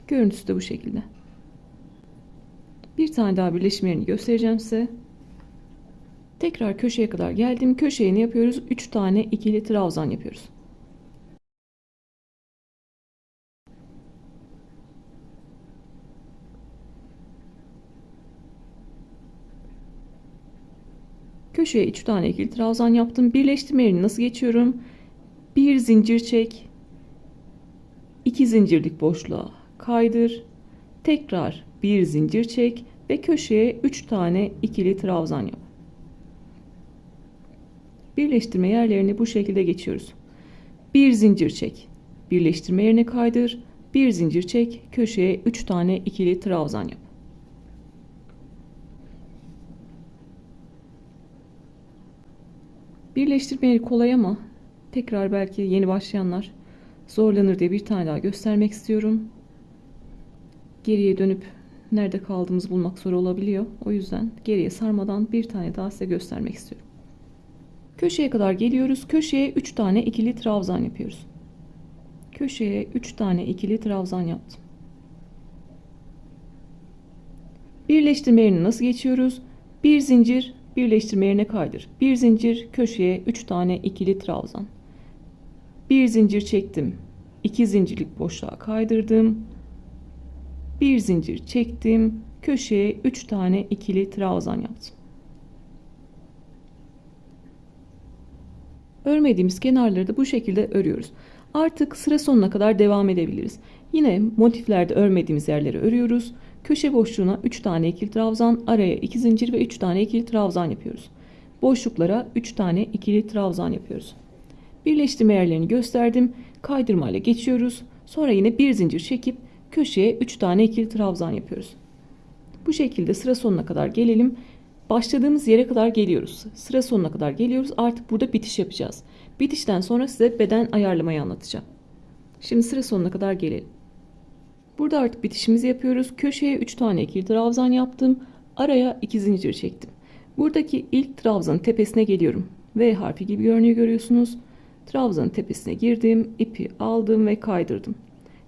Görüntüsü de bu şekilde. Bir tane daha birleşim yerini göstereceğim size. Tekrar köşeye kadar geldim. Köşeye ne yapıyoruz? 3 tane ikili trabzan yapıyoruz. Köşeye 3 tane ikili trabzan yaptım. Birleştirme yerini nasıl geçiyorum? Bir zincir çek. 2 zincirlik boşluğa kaydır. Tekrar bir zincir çek ve köşeye 3 tane ikili trabzan yap. Birleştirme yerlerini bu şekilde geçiyoruz. Bir zincir çek. Birleştirme yerine kaydır. Bir zincir çek. Köşeye 3 tane ikili trabzan yap. Birleştirmeleri kolay ama tekrar belki yeni başlayanlar zorlanır diye bir tane daha göstermek istiyorum. Geriye dönüp nerede kaldığımızı bulmak zor olabiliyor. O yüzden geriye sarmadan bir tane daha size göstermek istiyorum. Köşeye kadar geliyoruz. Köşeye 3 tane ikili trabzan yapıyoruz. Köşeye 3 tane ikili trabzan yaptım. Birleştirme yerini nasıl geçiyoruz? Bir zincir birleştirme yerine kaydır. Bir zincir köşeye 3 tane ikili trabzan. Bir zincir çektim. 2 zincirlik boşluğa kaydırdım. Bir zincir çektim. Köşeye 3 tane ikili trabzan yaptım. Örmediğimiz kenarları da bu şekilde örüyoruz. Artık sıra sonuna kadar devam edebiliriz. Yine motiflerde örmediğimiz yerleri örüyoruz. Köşe boşluğuna 3 tane ikili trabzan, araya 2 zincir ve 3 tane ikili trabzan yapıyoruz. Boşluklara 3 tane ikili trabzan yapıyoruz. Birleştirme yerlerini gösterdim. Kaydırmayla geçiyoruz. Sonra yine bir zincir çekip köşeye 3 tane ikili trabzan yapıyoruz. Bu şekilde sıra sonuna kadar gelelim. Başladığımız yere kadar geliyoruz. Sıra sonuna kadar geliyoruz. Artık burada bitiş yapacağız. Bitişten sonra size beden ayarlamayı anlatacağım. Şimdi sıra sonuna kadar gelelim. Burada artık bitişimizi yapıyoruz. Köşeye 3 tane ikili trabzan yaptım. Araya 2 zincir çektim. Buradaki ilk trabzanın tepesine geliyorum. V harfi gibi görüyorsunuz. Trabzanın tepesine girdim. İpi aldım ve kaydırdım.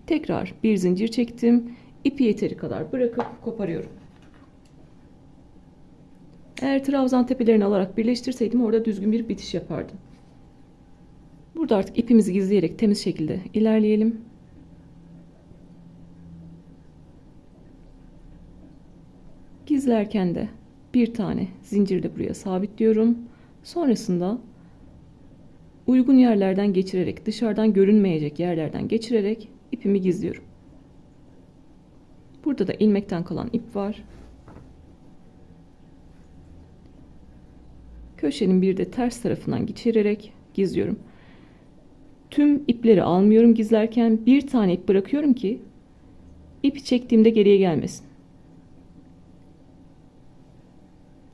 Tekrar bir zincir çektim. İpi yeteri kadar bırakıp koparıyorum. Eğer trabzan tepelerini alarak birleştirseydim orada düzgün bir bitiş yapardım. Burada artık ipimizi gizleyerek temiz şekilde ilerleyelim. Gizlerken de bir tane zincirle buraya sabitliyorum. Sonrasında uygun yerlerden geçirerek, dışarıdan görünmeyecek yerlerden geçirerek ipimi gizliyorum. Burada da ilmekten kalan ip var. Köşenin bir de ters tarafından geçirerek gizliyorum. Tüm ipleri almıyorum gizlerken, bir tane ip bırakıyorum ki ipi çektiğimde geriye gelmesin.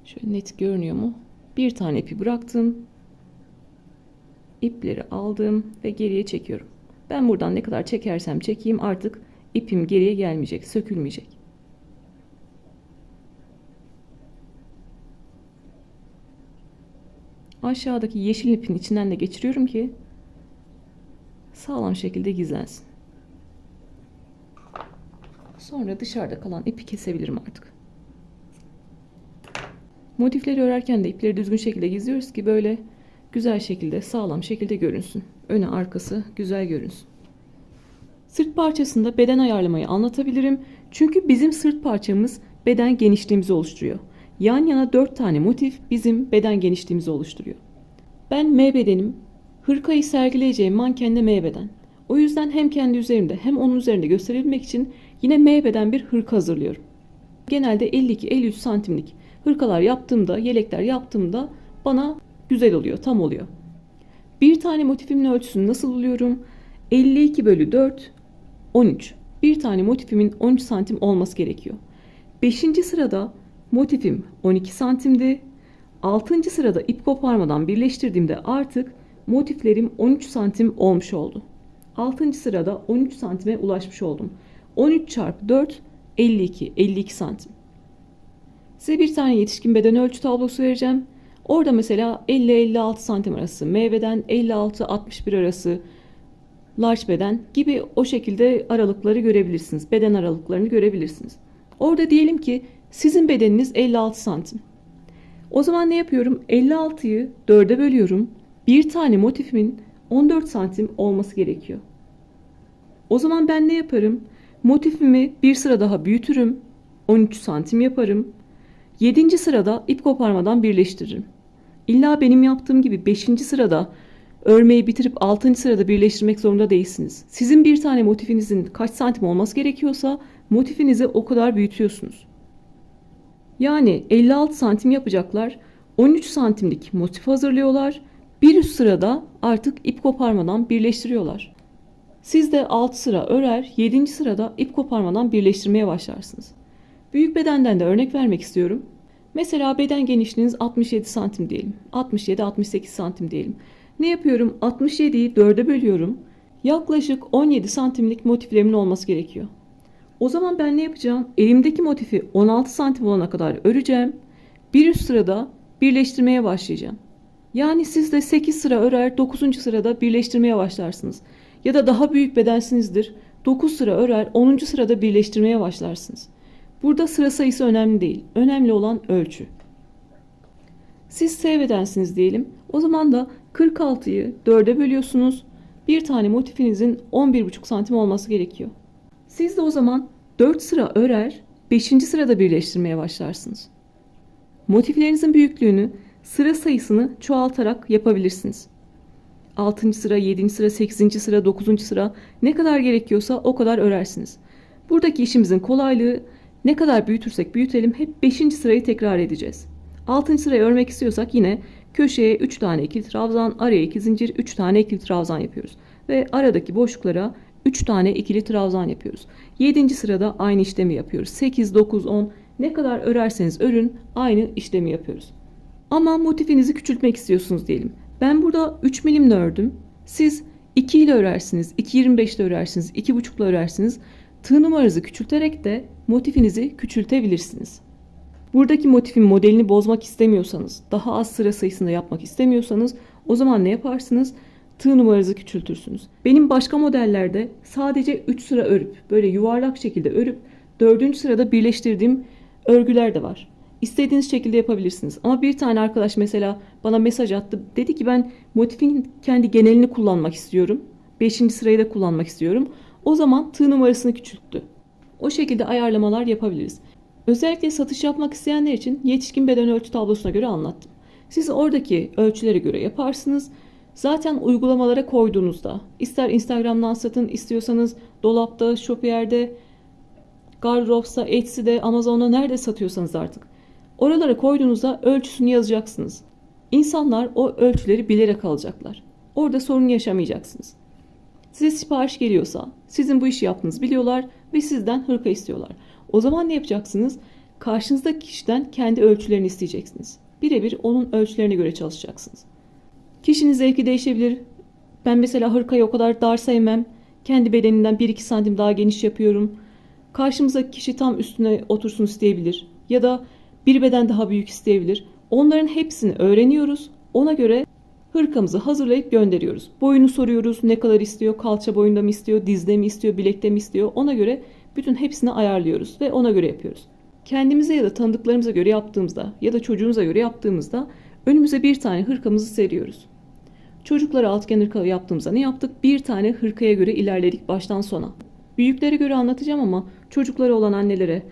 Şöyle net görünüyor mu? Bir tane ipi bıraktım. İpleri aldım ve geriye çekiyorum. Ben buradan ne kadar çekersem çekeyim artık ipim geriye gelmeyecek, sökülmeyecek. Aşağıdaki yeşil ipin içinden de geçiriyorum ki sağlam şekilde gizlensin. Sonra dışarıda kalan ipi kesebilirim artık. Motifleri örerken de ipleri düzgün şekilde gizliyoruz ki böyle güzel şekilde, sağlam şekilde görünsün. Önü arkası güzel görünsün. Sırt parçasında beden ayarlamayı anlatabilirim. Çünkü bizim sırt parçamız beden genişliğimizi oluşturuyor. Yan yana 4 tane motif bizim beden genişliğimizi oluşturuyor. Ben M bedenim, hırkayı sergileyeceğim manken de M beden. O yüzden hem kendi üzerimde hem onun üzerinde gösterebilmek için yine M beden bir hırka hazırlıyorum. Genelde 52-53 santimlik hırkalar yaptığımda, yelekler yaptığımda bana güzel oluyor, tam oluyor. Bir tane motifimin ölçüsünü nasıl buluyorum? 52/4, 13. Bir tane motifimin 13 santim olması gerekiyor. 5. sırada motifim 12 santimdi. 6. sırada ip koparmadan birleştirdiğimde artık motiflerim 13 santim olmuş oldu. 6. sırada 13 santime ulaşmış oldum. 13 çarpı 4 52 santim. Size bir tane yetişkin beden ölçü tablosu vereceğim. Orada mesela 50-56 santim arası, M beden 56-61 arası, large beden gibi o şekilde aralıkları görebilirsiniz. Beden aralıklarını görebilirsiniz. Orada diyelim ki sizin bedeniniz 56 santim. O zaman ne yapıyorum? 56'yı 4'e bölüyorum. Bir tane motifimin 14 santim olması gerekiyor. O zaman ben ne yaparım? Motifimi bir sıra daha büyütürüm. 13 santim yaparım. 7. sırada ip koparmadan birleştiririm. İlla benim yaptığım gibi 5. sırada örmeyi bitirip 6. sırada birleştirmek zorunda değilsiniz. Sizin bir tane motifinizin kaç santim olması gerekiyorsa motifinizi o kadar büyütüyorsunuz. Yani 56 santim yapacaklar. 13 santimlik motif hazırlıyorlar. Bir üst sırada artık ip koparmadan birleştiriyorlar. Siz de 6 sıra örer, 7. sırada ip koparmadan birleştirmeye başlarsınız. Büyük bedenden de örnek vermek istiyorum. Mesela beden genişliğiniz 67 santim diyelim. 67-68 santim diyelim. Ne yapıyorum? 67'yi 4'e bölüyorum. Yaklaşık 17 santimlik motiflerimin olması gerekiyor. O zaman ben ne yapacağım? Elimdeki motifi 16 santim olana kadar öreceğim. Bir üst sırada birleştirmeye başlayacağım. Yani siz de 8 sıra örer, 9. sırada birleştirmeye başlarsınız. Ya da daha büyük bedensinizdir. 9 sıra örer, 10. sırada birleştirmeye başlarsınız. Burada sıra sayısı önemli değil. Önemli olan ölçü. Siz S bedensiniz diyelim. O zaman da 46'yı 4'e bölüyorsunuz. Bir tane motifinizin 11,5 santim olması gerekiyor. Siz de o zaman 4 sıra örer, 5. sırada birleştirmeye başlarsınız. Motiflerinizin büyüklüğünü, sıra sayısını çoğaltarak yapabilirsiniz. 6. sıra, 7. sıra, 8. sıra, 9. sıra ne kadar gerekiyorsa o kadar örersiniz. Buradaki işimizin kolaylığı, ne kadar büyütürsek büyütelim hep 5. sırayı tekrar edeceğiz. 6. sırayı örmek istiyorsak yine köşeye 3 tane ikili trabzan, araya 2 zincir, 3 tane ikili trabzan yapıyoruz. Ve aradaki boşluklara 3 tane ikili trabzan yapıyoruz. 7. sırada aynı işlemi yapıyoruz. 8, 9, 10 ne kadar örerseniz örün aynı işlemi yapıyoruz. Ama motifinizi küçültmek istiyorsunuz diyelim. Ben burada 3 milimle ördüm. Siz 2 ile örersiniz, 2,25 ile örersiniz, 2,5 ile örersiniz. Tığ numaranızı küçülterek de motifinizi küçültebilirsiniz. Buradaki motifin modelini bozmak istemiyorsanız, daha az sıra sayısında yapmak istemiyorsanız o zaman ne yaparsınız? Tığ numaranızı küçültürsünüz. Benim başka modellerde sadece 3 sıra örüp, böyle yuvarlak şekilde örüp 4. sırada birleştirdiğim örgüler de var. İstediğiniz şekilde yapabilirsiniz. Ama bir tane arkadaş mesela bana mesaj attı. Dedi ki ben motifin kendi genelini kullanmak istiyorum. 5. sırayı da kullanmak istiyorum. O zaman tığ numarasını küçülttü. O şekilde ayarlamalar yapabiliriz. Özellikle satış yapmak isteyenler için yetişkin beden ölçü tablosuna göre anlattım. Siz oradaki ölçülere göre yaparsınız. Zaten uygulamalara koyduğunuzda ister Instagram'dan satın istiyorsanız dolapta, Shopier'de, Gardrops'ta, Etsy'de, Amazon'da nerede satıyorsanız artık. Oralara koyduğunuzda ölçüsünü yazacaksınız. İnsanlar o ölçüleri bilerek alacaklar. Orada sorun yaşamayacaksınız. Size sipariş geliyorsa sizin bu işi yaptığınızı biliyorlar ve sizden hırka istiyorlar. O zaman ne yapacaksınız? Karşınızdaki kişiden kendi ölçülerini isteyeceksiniz. Birebir onun ölçülerine göre çalışacaksınız. Kişinin zevki değişebilir. Ben mesela hırkayı o kadar dar sevmem. Kendi bedeninden 1-2 santim daha geniş yapıyorum. Karşımızdaki kişi tam üstüne otursun isteyebilir. Ya da bir beden daha büyük isteyebilir. Onların hepsini öğreniyoruz. Ona göre hırkamızı hazırlayıp gönderiyoruz. Boyunu soruyoruz. Ne kadar istiyor? Kalça boyunda mı istiyor? Dizde mi istiyor? Bilekte mi istiyor? Ona göre bütün hepsini ayarlıyoruz ve ona göre yapıyoruz. Kendimize ya da tanıdıklarımıza göre yaptığımızda ya da çocuğumuza göre yaptığımızda önümüze bir tane hırkamızı seriyoruz. Çocuklara altıgen hırka yaptığımızda ne yaptık? Bir tane hırkaya göre ilerledik baştan sona. Büyüklere göre anlatacağım ama çocuklara olan annelere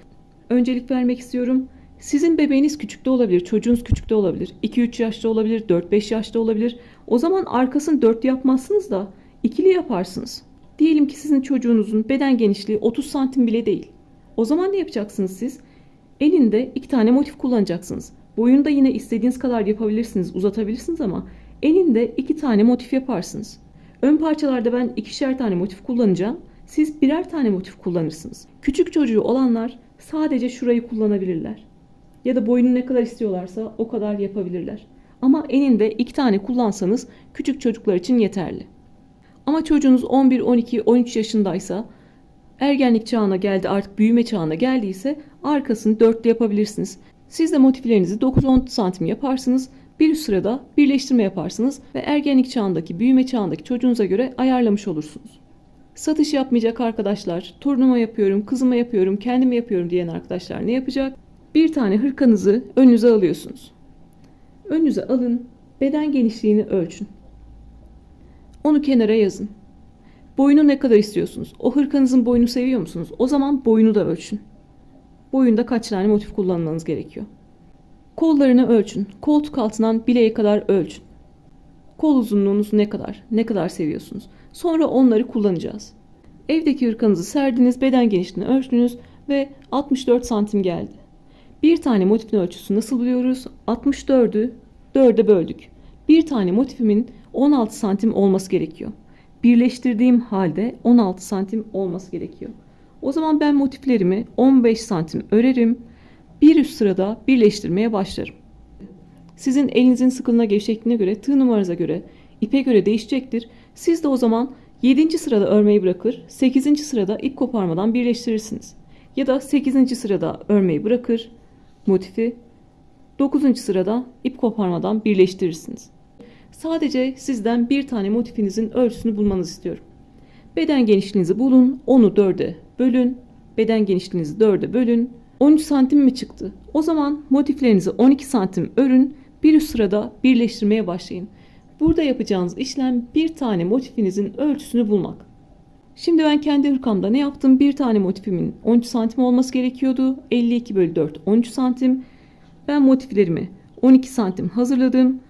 öncelik vermek istiyorum. Sizin bebeğiniz küçük de olabilir, çocuğunuz küçük de olabilir. 2-3 yaşta olabilir, 4-5 yaşta olabilir. O zaman arkasını 4 yapmazsınız da ikili yaparsınız. Diyelim ki sizin çocuğunuzun beden genişliği 30 santim bile değil. O zaman ne yapacaksınız siz? Elinde 2 tane motif kullanacaksınız. Boyunu da yine istediğiniz kadar yapabilirsiniz, uzatabilirsiniz ama elinde 2 tane motif yaparsınız. Ön parçalarda ben 2'şer tane motif kullanacağım. Siz birer tane motif kullanırsınız. Küçük çocuğu olanlar sadece şurayı kullanabilirler. Ya da boyunu ne kadar istiyorlarsa o kadar yapabilirler. Ama eninde 2 tane kullansanız küçük çocuklar için yeterli. Ama çocuğunuz 11, 12, 13 yaşındaysa, ergenlik çağına geldi, artık büyüme çağına geldiyse arkasını 4'lü yapabilirsiniz. Siz de motiflerinizi 9-10 santim yaparsınız. Bir üst sırada birleştirme yaparsınız ve ergenlik çağındaki, büyüme çağındaki çocuğunuza göre ayarlamış olursunuz. Satış yapmayacak arkadaşlar, turnuva yapıyorum, kızıma yapıyorum, kendime yapıyorum diyen arkadaşlar ne yapacak? Bir tane hırkanızı önünüze alıyorsunuz. Önünüze alın, beden genişliğini ölçün. Onu kenara yazın. Boyunu ne kadar istiyorsunuz? O hırkanızın boyunu seviyor musunuz? O zaman boyunu da ölçün. Boyunda kaç tane motif kullanmanız gerekiyor? Kollarını ölçün. Koltuk altından bileğe kadar ölçün. Kol uzunluğunuz ne kadar? Ne kadar seviyorsunuz? Sonra onları kullanacağız. Evdeki hırkanızı serdiniz, beden genişliğini ölçtünüz ve 64 santim geldi. Bir tane motifin ölçüsü nasıl buluyoruz? 64'ü 4'e böldük. Bir tane motifimin 16 santim olması gerekiyor. Birleştirdiğim halde 16 santim olması gerekiyor. O zaman ben motiflerimi 15 santim örerim. bir üst sırada birleştirmeye başlarım. Sizin elinizin sıkılığına, gevşekliğine göre, tığ numaranıza göre, ipe göre değişecektir. Siz de o zaman 7. sırada örmeyi bırakır, 8. sırada ip koparmadan birleştirirsiniz. Ya da 8. sırada örmeyi bırakır, motifi 9. sırada ip koparmadan birleştirirsiniz. Sadece sizden bir tane motifinizin ölçüsünü bulmanızı istiyorum. Beden genişliğinizi bulun, onu 4'e bölün. Beden genişliğinizi 4'e bölün. 13 santim mi çıktı? O zaman motiflerinizi 12 santim örün. Bir üst sırada birleştirmeye başlayın. Burada yapacağınız işlem bir tane motifinizin ölçüsünü bulmak. Şimdi ben kendi hırkamda ne yaptım? Bir tane motifimin 13 santim olması gerekiyordu. 52/4 13 santim. Ben motiflerimi 12 santim hazırladım.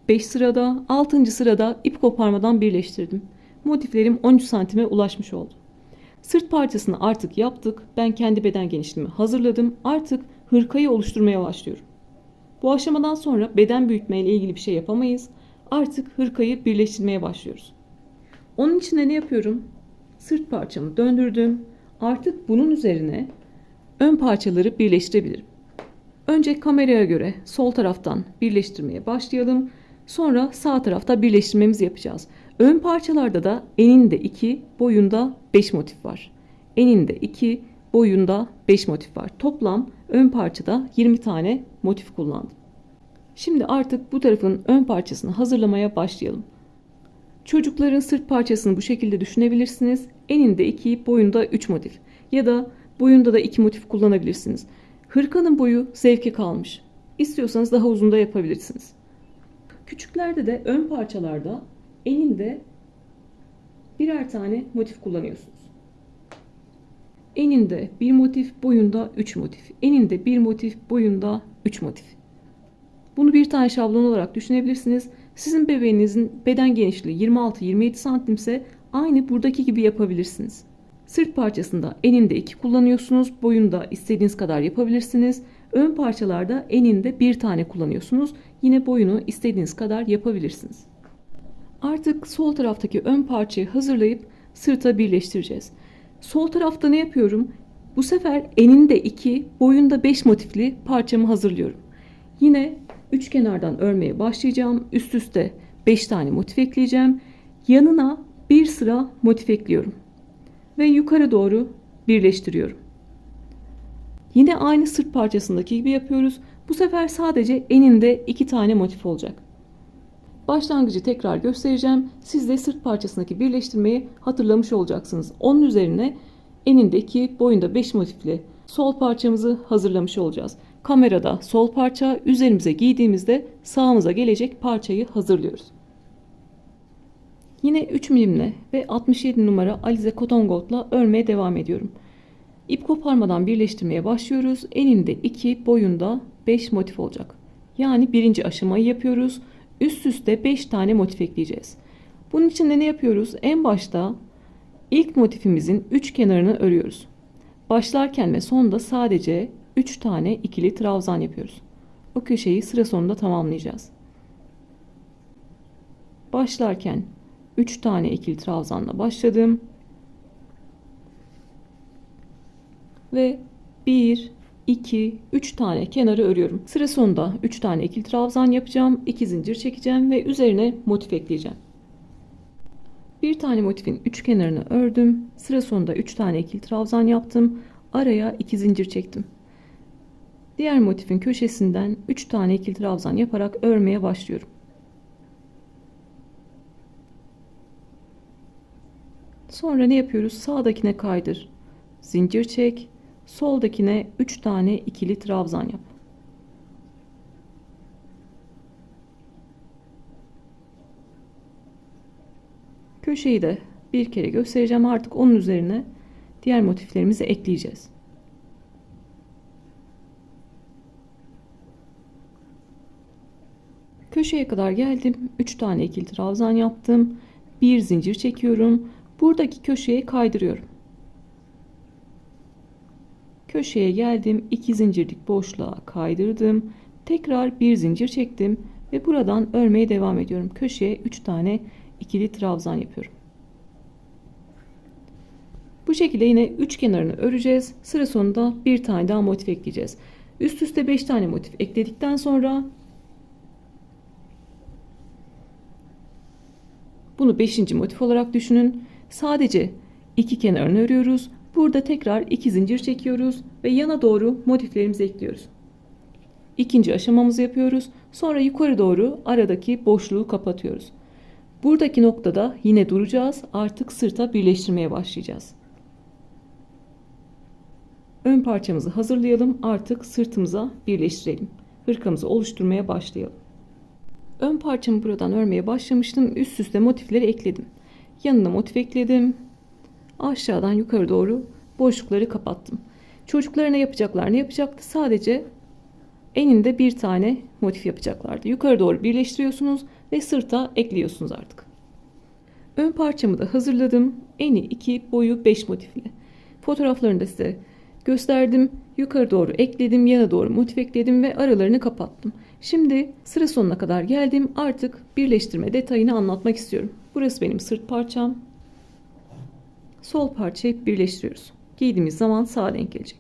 5 sırada, 6. sırada ip koparmadan birleştirdim. Motiflerim 13 santime ulaşmış oldu. Sırt parçasını artık yaptık. Ben kendi beden genişliğimi hazırladım. Artık hırkayı oluşturmaya başlıyorum. Bu aşamadan sonra beden büyütme ile ilgili bir şey yapamayız. Artık hırkayı birleştirmeye başlıyoruz. Onun için de ne yapıyorum? Sırt parçamı döndürdüm. Artık bunun üzerine ön parçaları birleştirebilirim. Önce kameraya göre sol taraftan birleştirmeye başlayalım. Sonra sağ tarafta birleştirmemizi yapacağız. Ön parçalarda da eninde 2, boyunda 5 motif var. Eninde 2, boyunda 5 motif var. Toplam ön parçada 20 tane motif kullandım. Şimdi artık bu tarafın ön parçasını hazırlamaya başlayalım. Çocukların sırt parçasını bu şekilde düşünebilirsiniz. Eninde 2, boyunda 3 motif. Ya da boyunda da 2 motif kullanabilirsiniz. Hırkanın boyu zevke kalmış. İstiyorsanız daha uzun da yapabilirsiniz. Küçüklerde de ön parçalarda eninde birer tane motif kullanıyorsunuz. Eninde bir motif, boyunda 3 motif. Eninde bir motif, boyunda 3 motif. Bunu bir tane şablon olarak düşünebilirsiniz. Sizin bebeğinizin beden genişliği 26-27 santimse aynı buradaki gibi yapabilirsiniz. Sırt parçasında eninde 2 kullanıyorsunuz. Boyunda istediğiniz kadar yapabilirsiniz. Ön parçalarda eninde bir tane kullanıyorsunuz. Yine boyunu istediğiniz kadar yapabilirsiniz. Artık sol taraftaki ön parçayı hazırlayıp sırta birleştireceğiz. Sol tarafta ne yapıyorum? Bu sefer eninde 2, boyunda 5 motifli parçamı hazırlıyorum. Yine üç kenardan örmeye başlayacağım. Üst üste 5 tane motif ekleyeceğim. Yanına bir sıra motif ekliyorum. Ve yukarı doğru birleştiriyorum. Yine aynı sırt parçasındaki gibi yapıyoruz. Bu sefer sadece eninde 2 tane motif olacak. Başlangıcı tekrar göstereceğim. Siz de sırt parçasındaki birleştirmeyi hatırlamış olacaksınız. Onun üzerine eninde 2, boyunda 5 motifli sol parçamızı hazırlamış olacağız. Kamerada sol parça, üzerimize giydiğimizde sağımıza gelecek parçayı hazırlıyoruz. Yine 3 milimle ve 67 numara Alize Cotton Gold'la örmeye devam ediyorum. İp koparmadan birleştirmeye başlıyoruz. Eninde 2, boyunda 5 motif olacak. Yani birinci aşamayı yapıyoruz. Üst üste 5 tane motif ekleyeceğiz. Bunun için de ne yapıyoruz? En başta ilk motifimizin 3 kenarını örüyoruz. Başlarken ve sonda sadece 3 tane ikili trabzan yapıyoruz. O köşeyi sıra sonunda tamamlayacağız. Başlarken 3 tane ikili trabzanla başladım. Ve 1, 2, 3 tane kenarı örüyorum. Sıra sonunda 3 tane ikili trabzan yapacağım. 2 zincir çekeceğim ve üzerine motif ekleyeceğim. Bir tane motifin 3 kenarını ördüm. Sıra sonunda 3 tane ikili trabzan yaptım. Araya 2 zincir çektim. Diğer motifin köşesinden 3 tane ikili trabzan yaparak örmeye başlıyorum. Sonra ne yapıyoruz? Sağdakine kaydır. Zincir çek. Soldakine 3 tane ikili trabzan yap. Köşeyi de bir kere göstereceğim. Artık onun üzerine diğer motiflerimizi ekleyeceğiz. Köşeye kadar geldim. 3 tane ikili trabzan yaptım. Bir zincir çekiyorum. Buradaki köşeye kaydırıyorum. Köşeye geldim. 2 zincirlik boşluğa kaydırdım. Tekrar bir zincir çektim ve buradan örmeye devam ediyorum. Köşeye 3 tane ikili trabzan yapıyorum. Bu şekilde yine 3 kenarını öreceğiz. Sıra sonunda bir tane daha motif ekleyeceğiz. Üst üste 5 tane motif ekledikten sonra bunu 5. motif olarak düşünün. Sadece iki kenarını örüyoruz. Burada tekrar 2 zincir çekiyoruz ve yana doğru motiflerimizi ekliyoruz. İkinci aşamamızı yapıyoruz. Sonra yukarı doğru aradaki boşluğu kapatıyoruz. Buradaki noktada yine duracağız. Artık sırta birleştirmeye başlayacağız. Ön parçamızı hazırlayalım. Artık sırtımıza birleştirelim. Hırkamızı oluşturmaya başlayalım. Ön parçamı buradan örmeye başlamıştım. Üst üste motifleri ekledim. Yanına motif ekledim. Aşağıdan yukarı doğru boşlukları kapattım. Çocuklara ne yapacaklar? Ne yapacaktı? Sadece eninde bir tane motif yapacaklardı. Yukarı doğru birleştiriyorsunuz ve sırta ekliyorsunuz artık. Ön parçamı da hazırladım. Eni 2, boyu 5 motifli. Fotoğraflarını da size gösterdim. Yukarı doğru ekledim, yana doğru motif ekledim ve aralarını kapattım. Şimdi sıra sonuna kadar geldim. Artık birleştirme detayını anlatmak istiyorum. Burası benim sırt parçam. Sol parçayı birleştiriyoruz. Giydiğimiz zaman sağa denk gelecek.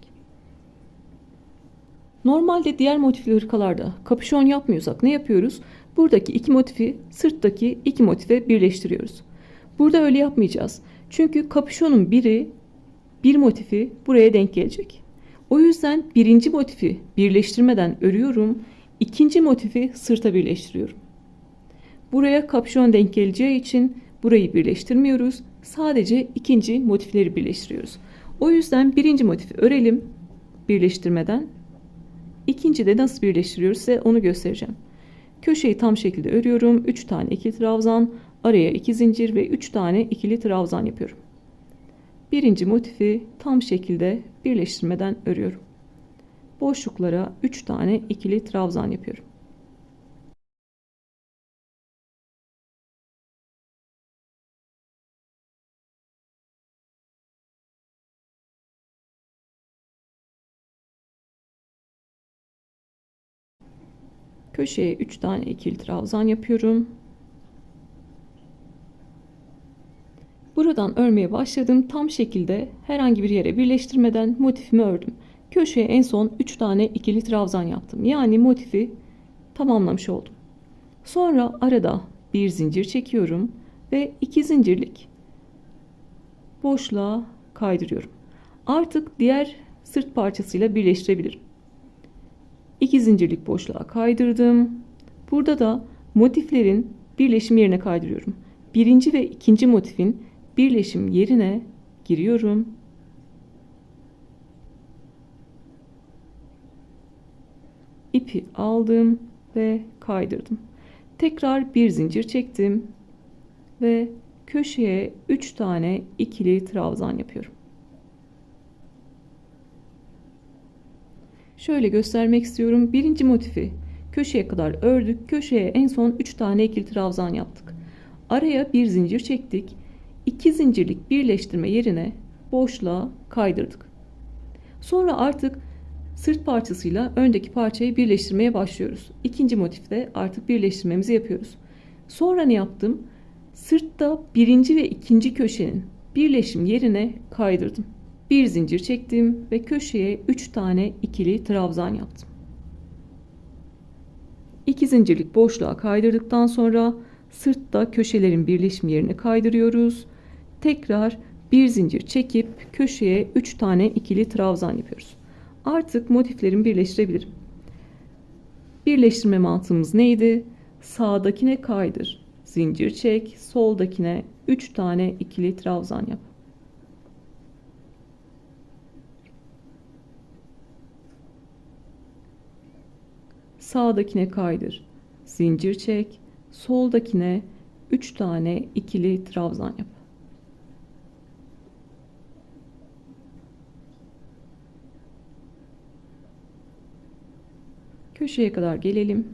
Normalde diğer motifli hırkalarda kapüşon yapmıyorsak ne yapıyoruz? Buradaki iki motifi sırttaki iki motife birleştiriyoruz. Burada öyle yapmayacağız. Çünkü kapüşonun bir motifi buraya denk gelecek. O yüzden birinci motifi birleştirmeden örüyorum. İkinci motifi sırta birleştiriyorum. Buraya kapüşon denk geleceği için burayı birleştirmiyoruz. Sadece ikinci motifleri birleştiriyoruz. O yüzden birinci motifi örelim birleştirmeden. İkinci de nasıl birleştiriyoruz size onu göstereceğim. Köşeyi tam şekilde örüyorum. 3 tane ikili trabzan, araya 2 zincir ve 3 tane ikili trabzan yapıyorum. Birinci motifi tam şekilde birleştirmeden örüyorum. Boşluklara 3 tane ikili trabzan yapıyorum. Köşeye 3 tane ikili trabzan yapıyorum. Buradan örmeye başladım. Tam şekilde herhangi bir yere birleştirmeden motifimi ördüm. Köşeye en son 3 tane ikili trabzan yaptım. Yani motifi tamamlamış oldum. Sonra arada bir zincir çekiyorum ve 2 zincirlik boşluğa kaydırıyorum. Artık diğer sırt parçasıyla birleştirebilirim. 2 zincirlik boşluğa kaydırdım. Burada da motiflerin birleşim yerine kaydırıyorum. Birinci ve ikinci motifin birleşim yerine giriyorum. İpi aldım ve kaydırdım. Tekrar bir zincir çektim ve köşeye 3 tane ikili trabzan yapıyorum. Şöyle göstermek istiyorum. Birinci motifi köşeye kadar ördük. Köşeye en son 3 tane ikili trabzan yaptık. Araya bir zincir çektik. 2 zincirlik birleştirme yerine boşluğa kaydırdık. Sonra artık sırt parçasıyla öndeki parçayı birleştirmeye başlıyoruz. İkinci motifte artık birleştirmemizi yapıyoruz. Sonra ne yaptım? Sırtta birinci ve ikinci köşenin birleşim yerine kaydırdım. Bir zincir çektim ve köşeye 3 tane ikili trabzan yaptım. 2 zincirlik boşluğa kaydırdıktan sonra sırtta köşelerin birleşim yerine kaydırıyoruz. Tekrar bir zincir çekip köşeye 3 tane ikili trabzan yapıyoruz. Artık motiflerimi birleştirebilirim. Birleştirme mantığımız neydi? Sağdakine kaydır, zincir çek, soldakine 3 tane ikili trabzan yap. Sağdakine kaydır, zincir çek, soldakine 3 tane ikili trabzan yap. Köşeye kadar gelelim.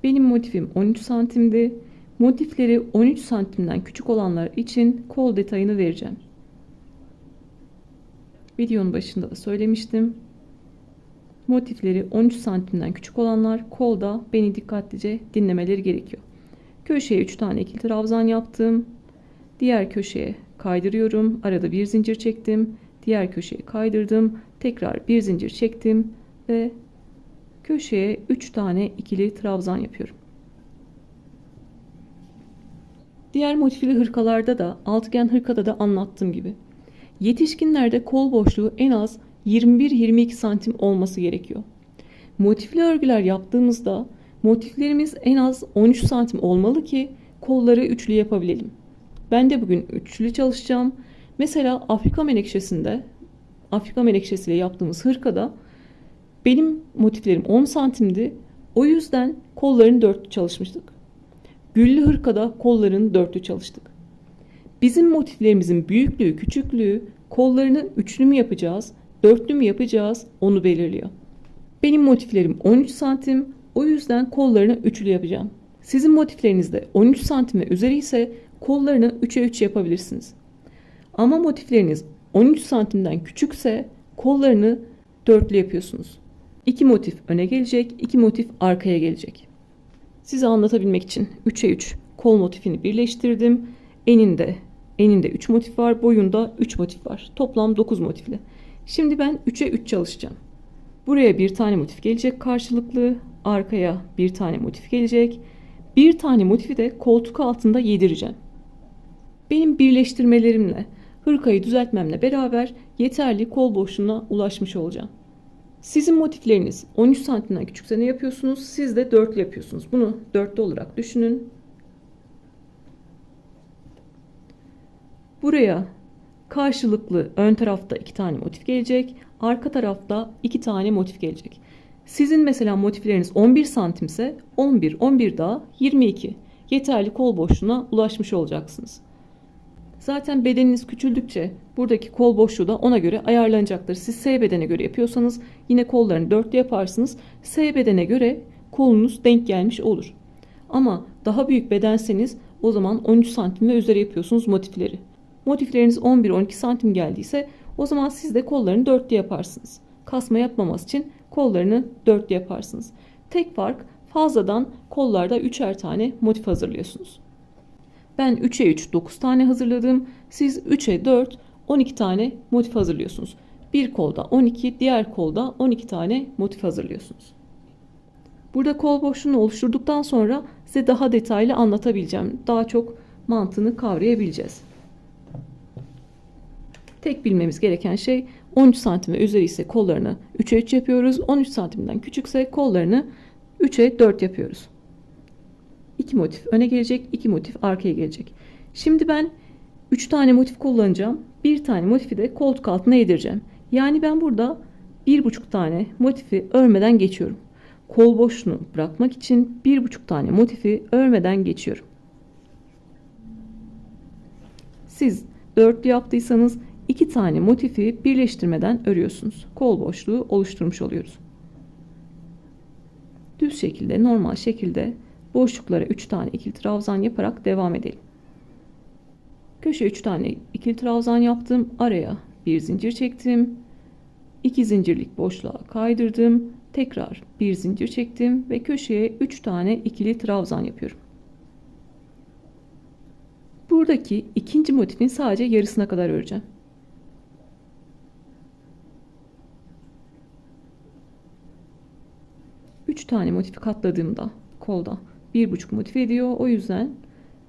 Benim motifim 13 santimdi. Motifleri 13 santimden küçük olanlar için kol detayını vereceğim. Videonun başında da söylemiştim. Motifleri 13 santimden küçük olanlar kolda beni dikkatlice dinlemeleri gerekiyor. Köşeye 3 tane ikili trabzan yaptım. Diğer köşeye kaydırıyorum. Arada bir zincir çektim. Diğer köşeye kaydırdım. Tekrar bir zincir çektim ve köşeye 3 tane ikili trabzan yapıyorum. Diğer motifli hırkalarda da, altıgen hırkada da anlattığım gibi yetişkinlerde kol boşluğu en az 21-22 santim olması gerekiyor. Motifli örgüler yaptığımızda motiflerimiz en az 13 santim olmalı ki kolları üçlü yapabilelim. Ben de bugün üçlü çalışacağım. Mesela Afrika menekşesiyle yaptığımız hırkada benim motiflerim 10 santimdi. O yüzden kollarını dörtlü çalışmıştık. Güllü hırkada kollarını dörtlü çalıştık. Bizim motiflerimizin büyüklüğü, küçüklüğü, kollarını üçlü mü yapacağız, dörtlü mü yapacağız onu belirliyor. Benim motiflerim 13 santim, o yüzden kollarını üçlü yapacağım. Sizin motifleriniz de 13 santim ve üzeri ise kollarını 3'e 3 yapabilirsiniz. Ama motifleriniz 13 santimden küçükse kollarını dörtlü yapıyorsunuz. 2 motif öne gelecek, 2 motif arkaya gelecek. Size anlatabilmek için 3'e 3 kol motifini birleştirdim. Eninde 3 motif var, boyunda 3 motif var. Toplam 9 motifli. Şimdi ben 3'e 3 çalışacağım. Buraya bir tane motif gelecek karşılıklı, arkaya bir tane motif gelecek. Bir tane motifi de koltuk altında yedireceğim. Benim birleştirmelerimle, hırkayı düzeltmemle beraber yeterli kol boşluğuna ulaşmış olacağım. Sizin motifleriniz 13 santimden küçükse ne yapıyorsunuz? Siz de dörtlü yapıyorsunuz. Bunu dörtlü olarak düşünün. Buraya karşılıklı ön tarafta 2 tane motif gelecek. Arka tarafta 2 tane motif gelecek. Sizin mesela motifleriniz 11 santimse 11 daha 22. Yeterli kol boşluğuna ulaşmış olacaksınız. Zaten bedeniniz küçüldükçe buradaki kol boşluğu da ona göre ayarlanacaktır. Siz S bedene göre yapıyorsanız yine kollarını dörtlü yaparsınız. S bedene göre kolunuz denk gelmiş olur. Ama daha büyük bedenseniz o zaman 13 santim ve üzeri yapıyorsunuz motifleri. Motifleriniz 11-12 santim geldiyse o zaman siz de kollarını dörtlü yaparsınız. Kasma yapmaması için kollarını dörtlü yaparsınız. Tek fark fazladan kollarda 3'er tane motif hazırlıyorsunuz. Ben 3'e 3 9 tane hazırladım. Siz 3'e 4 12 tane motif hazırlıyorsunuz. Bir kolda 12, diğer kolda 12 tane motif hazırlıyorsunuz. Burada kol boşluğunu oluşturduktan sonra size daha detaylı anlatabileceğim. Daha çok mantığını kavrayabileceğiz. Tek bilmemiz gereken şey 13 santim ve üzeri ise kollarını 3'e 3 yapıyoruz. 13 santimden küçükse kollarını 3'e 4 yapıyoruz. 2 motif öne gelecek, 2 motif arkaya gelecek. Şimdi ben 3 tane motif kullanacağım. Bir tane motifi de koltuk altına yedireceğim. Yani ben burada 1,5 tane motifi örmeden geçiyorum. Kol boşluğunu bırakmak için 1,5 tane motifi örmeden geçiyorum. Siz dörtlü yaptıysanız 2 tane motifi birleştirmeden örüyorsunuz. Kol boşluğu oluşturmuş oluyoruz. Düz şekilde, normal şekilde boşluklara 3 tane ikili trabzan yaparak devam edelim. Köşeye 3 tane ikili trabzan yaptım. Araya bir zincir çektim. 2 zincirlik boşluğa kaydırdım. Tekrar bir zincir çektim ve köşeye 3 tane ikili trabzan yapıyorum. Buradaki ikinci motifin sadece yarısına kadar öreceğim. Üç tane motifi katladığımda kolda 1,5 motif ediyor. O yüzden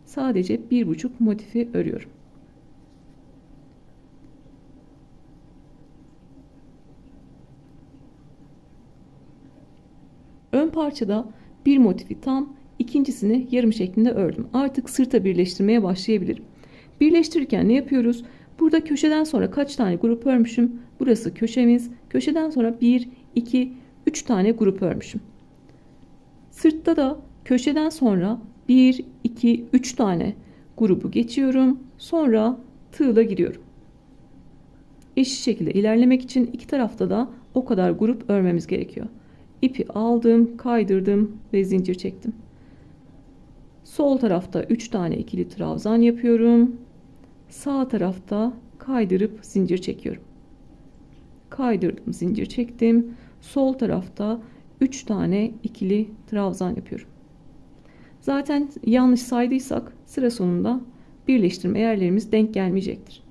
sadece 1,5 motifi örüyorum. Ön parçada bir motifi tam, ikincisini yarım şeklinde ördüm. Artık sırta birleştirmeye başlayabilirim. Birleştirirken ne yapıyoruz? Burada köşeden sonra kaç tane grup örmüşüm? Burası köşemiz. Köşeden sonra 1, 2, 3 tane grup örmüşüm. Sırtta da köşeden sonra 1, 2, 3 tane grubu geçiyorum. Sonra tığla giriyorum. Eşit şekilde ilerlemek için iki tarafta da o kadar grup örmemiz gerekiyor. İpi aldım, kaydırdım ve zincir çektim. Sol tarafta 3 tane ikili trabzan yapıyorum. Sağ tarafta kaydırıp zincir çekiyorum. Kaydırdım, zincir çektim. Sol tarafta 3 tane ikili trabzan yapıyorum. Zaten yanlış saydıysak sıra sonunda birleştirme yerlerimiz denk gelmeyecektir.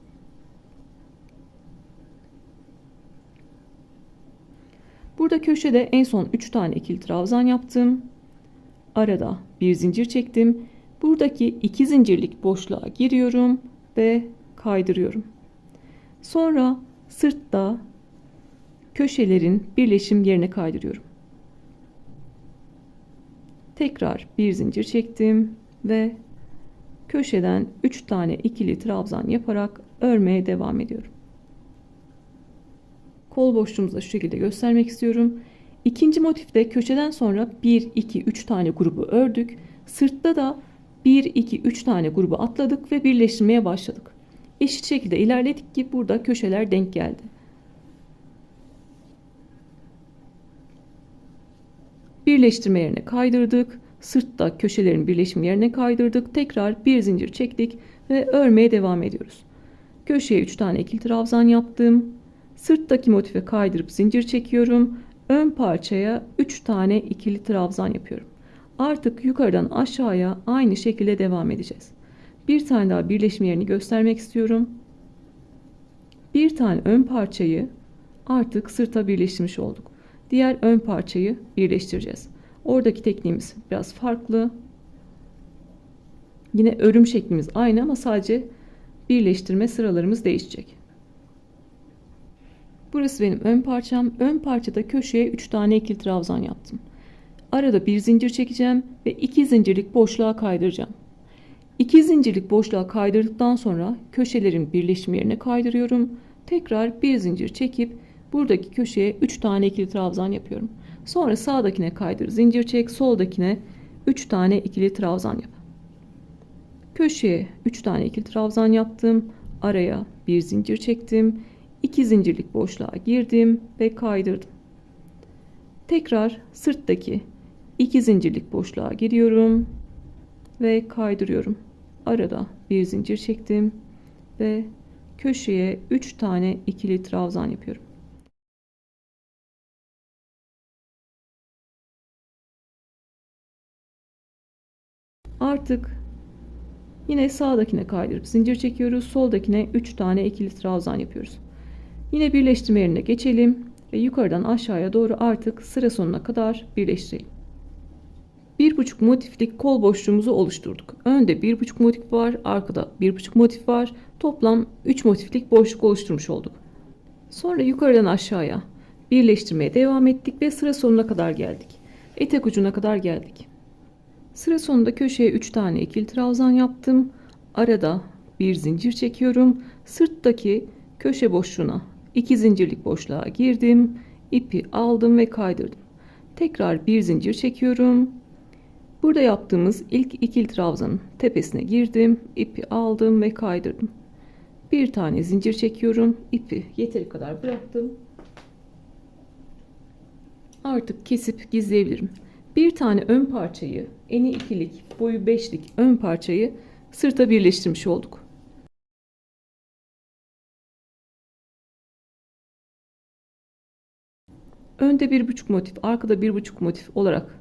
Burada köşede en son 3 tane ikili trabzan yaptım. Arada bir zincir çektim. Buradaki 2 zincirlik boşluğa giriyorum ve kaydırıyorum. Sonra sırtta köşelerin birleşim yerine kaydırıyorum. Tekrar bir zincir çektim ve köşeden 3 tane ikili trabzan yaparak örmeye devam ediyorum. Kol boşluğumuzu da şu şekilde göstermek istiyorum. İkinci motifte köşeden sonra 1, 2, 3 tane grubu ördük. Sırtta da 1, 2, 3 tane grubu atladık ve birleştirmeye başladık. Eşit şekilde ilerledik ki burada köşeler denk geldi. Birleştirme yerine kaydırdık. Sırtta köşelerin birleşim yerine kaydırdık. Tekrar bir zincir çektik ve örmeye devam ediyoruz. Köşeye 3 tane ikili trabzan yaptım. Sırttaki motife kaydırıp zincir çekiyorum. Ön parçaya 3 tane ikili trabzan yapıyorum. Artık yukarıdan aşağıya aynı şekilde devam edeceğiz. Bir tane daha birleşim yerini göstermek istiyorum. Bir tane ön parçayı artık sırta birleştirmiş olduk. Diğer ön parçayı birleştireceğiz. Oradaki tekniğimiz biraz farklı. Yine örüm şeklimiz aynı ama sadece birleştirme sıralarımız değişecek. Burası benim ön parçam. Ön parçada köşeye 3 tane ikili trabzan yaptım. Arada bir zincir çekeceğim ve 2 zincirlik boşluğa kaydıracağım. 2 zincirlik boşluğa kaydırdıktan sonra köşelerin birleşim yerine kaydırıyorum. Tekrar bir zincir çekip buradaki köşeye 3 tane ikili trabzan yapıyorum. Sonra sağdakine kaydır, zincir çek, soldakine 3 tane ikili trabzan yap. Köşeye 3 tane ikili trabzan yaptım. Araya bir zincir çektim. 2 zincirlik boşluğa girdim ve kaydırdım. Tekrar sırttaki 2 zincirlik boşluğa giriyorum ve kaydırıyorum. Arada bir zincir çektim ve köşeye 3 tane ikili trabzan yapıyorum. Artık yine sağdakine kaydırıp zincir çekiyoruz. Soldakine 3 tane ikili trabzan yapıyoruz. Yine birleştirme yerine geçelim ve yukarıdan aşağıya doğru artık sıra sonuna kadar birleştirelim. 1,5 motiflik kol boşluğumuzu oluşturduk. Önde 1,5 motif var, arkada 1,5 motif var. Toplam 3 motiflik boşluk oluşturmuş olduk. Sonra yukarıdan aşağıya birleştirmeye devam ettik ve sıra sonuna kadar geldik. Etek ucuna kadar geldik. Sıra sonunda köşeye 3 tane ikili trabzan yaptım. Arada bir zincir çekiyorum. Sırttaki köşe boşluğuna 2 zincirlik boşluğa girdim. İpi aldım ve kaydırdım. Tekrar bir zincir çekiyorum. Burada yaptığımız ilk ikili trabzanın tepesine girdim. İpi aldım ve kaydırdım. Bir tane zincir çekiyorum. İpi yeteri kadar bıraktım. Artık kesip gizleyebilirim. Bir tane ön parçayı, eni 2'lik, boyu 5'lik ön parçayı sırta birleştirmiş olduk. Önde 1,5 motif, arkada 1,5 motif olarak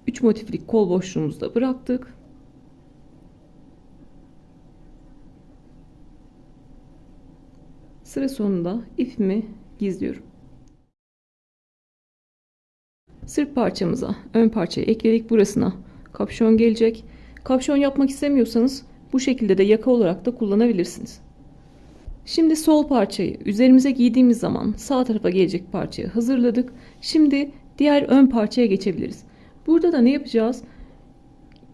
3 motiflik kol boşluğumuzu da bıraktık. Sıra sonunda ipimi gizliyorum. Sırt parçamıza ön parçayı ekledik. Burasına kapşon gelecek. Kapşon yapmak istemiyorsanız bu şekilde de yaka olarak da kullanabilirsiniz. Şimdi sol parçayı üzerimize giydiğimiz zaman sağ tarafa gelecek parçayı hazırladık. Şimdi diğer ön parçaya geçebiliriz. Burada da ne yapacağız?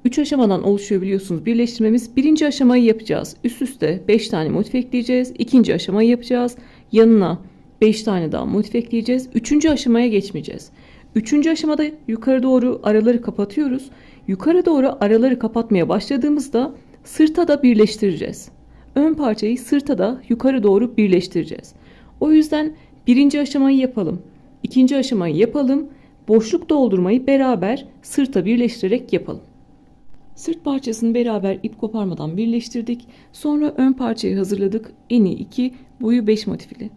3 aşamadan oluşuyor biliyorsunuz birleştirmemiz. Birinci aşamayı yapacağız. Üst üste 5 tane motif ekleyeceğiz. İkinci aşamayı yapacağız. Yanına 5 tane daha motif ekleyeceğiz. Üçüncü aşamaya geçmeyeceğiz. Üçüncü aşamada yukarı doğru araları kapatıyoruz. Yukarı doğru araları kapatmaya başladığımızda sırta da birleştireceğiz. Ön parçayı sırta da yukarı doğru birleştireceğiz. O yüzden birinci aşamayı yapalım. İkinci aşamayı yapalım. Boşluk doldurmayı beraber sırta birleştirerek yapalım. Sırt parçasını beraber ip koparmadan birleştirdik. Sonra ön parçayı hazırladık. Eni 2, boyu 5 motifli.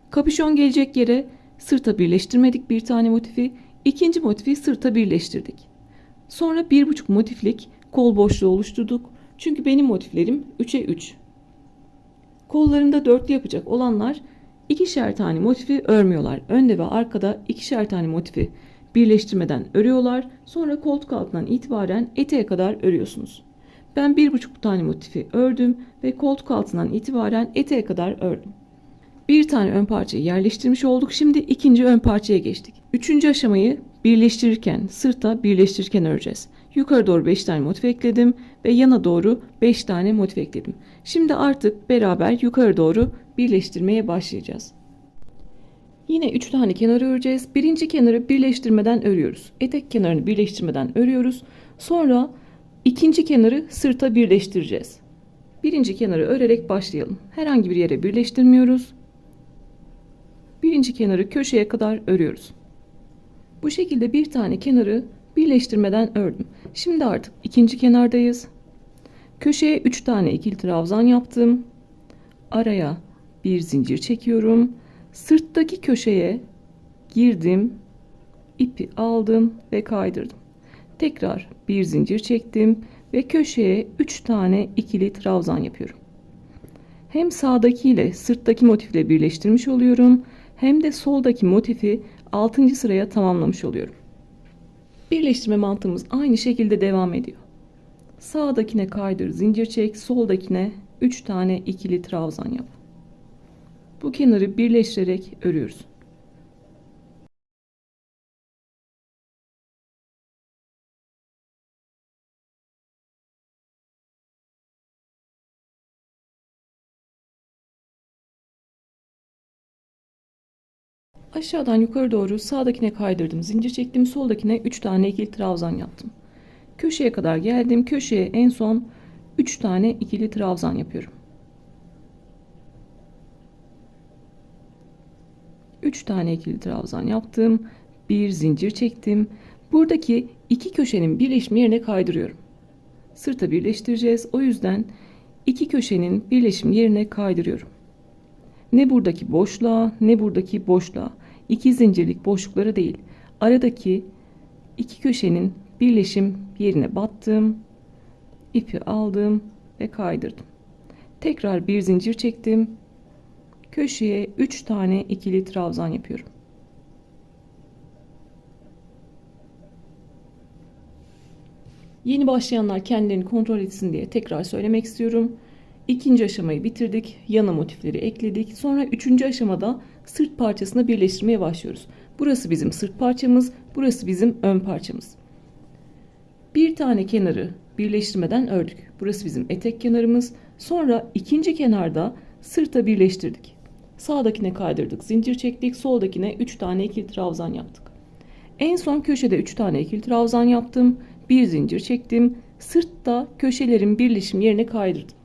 Kapüşon gelecek yere sırta birleştirmedik bir tane motifi. İkinci motifi sırta birleştirdik. Sonra 1,5 motiflik kol boşluğu oluşturduk. Çünkü benim motiflerim 3'e 3. Kollarında dörtlü yapacak olanlar ikişer tane motifi örmüyorlar. Önde ve arkada ikişer tane motifi birleştirmeden örüyorlar. Sonra koltuk altından itibaren eteğe kadar örüyorsunuz. Ben 1,5 tane motifi ördüm ve koltuk altından itibaren eteğe kadar ördüm. Bir tane ön parçayı yerleştirmiş olduk. Şimdi ikinci ön parçaya geçtik. Üçüncü aşamayı birleştirirken, sırta birleştirirken öreceğiz. Yukarı doğru 5 tane motif ekledim ve yana doğru 5 tane motif ekledim. Şimdi artık beraber yukarı doğru birleştirmeye başlayacağız. Yine 3 tane kenarı öreceğiz. Birinci kenarı birleştirmeden örüyoruz. Etek kenarını birleştirmeden örüyoruz. Sonra ikinci kenarı sırta birleştireceğiz. Birinci kenarı örerek başlayalım. Herhangi bir yere birleştirmiyoruz. Birinci kenarı köşeye kadar örüyoruz. Bu şekilde bir tane kenarı birleştirmeden ördüm. Şimdi artık ikinci kenardayız. Köşeye 3 tane ikili trabzan yaptım. Araya bir zincir çekiyorum. Sırttaki köşeye girdim. İpi aldım ve kaydırdım. Tekrar bir zincir çektim ve köşeye 3 tane ikili trabzan yapıyorum. Hem sağdaki ile sırttaki motifle birleştirmiş oluyorum, hem de soldaki motifi 6. sıraya tamamlamış oluyorum. Birleştirme mantığımız aynı şekilde devam ediyor. Sağdakine kaydır, zincir çek, soldakine 3 tane ikili trabzan yap. Bu kenarı birleştirerek örüyoruz. Aşağıdan yukarı doğru sağdakine kaydırdım, zincir çektim, soldakine 3 tane ikili trabzan yaptım. Köşeye kadar geldim. Köşeye en son 3 tane ikili trabzan yapıyorum. 3 tane ikili trabzan yaptım. Bir zincir çektim. Buradaki iki köşenin birleşimi yerine kaydırıyorum. Sırta birleştireceğiz. O yüzden iki köşenin birleşim yerine kaydırıyorum. Ne buradaki boşluğa ne buradaki boşluğa. İki zincirlik boşluklara değil. Aradaki iki köşenin birleşim yerine battım. İpi aldım ve kaydırdım. Tekrar bir zincir çektim. Köşeye 3 tane ikili trabzan yapıyorum. Yeni başlayanlar kendilerini kontrol etsin diye tekrar söylemek istiyorum. İkinci aşamayı bitirdik. Yana motifleri ekledik. Sonra üçüncü aşamada sırt parçasını birleştirmeye başlıyoruz. Burası bizim sırt parçamız. Burası bizim ön parçamız. Bir tane kenarı birleştirmeden ördük. Burası bizim etek kenarımız. Sonra ikinci kenarda sırta birleştirdik. Sağdakine kaydırdık, zincir çektik. Soldakine 3 tane ikili trabzan yaptık. En son köşede 3 tane ikili trabzan yaptım. Bir zincir çektim. Sırtta köşelerin birleşim yerine kaydırdım.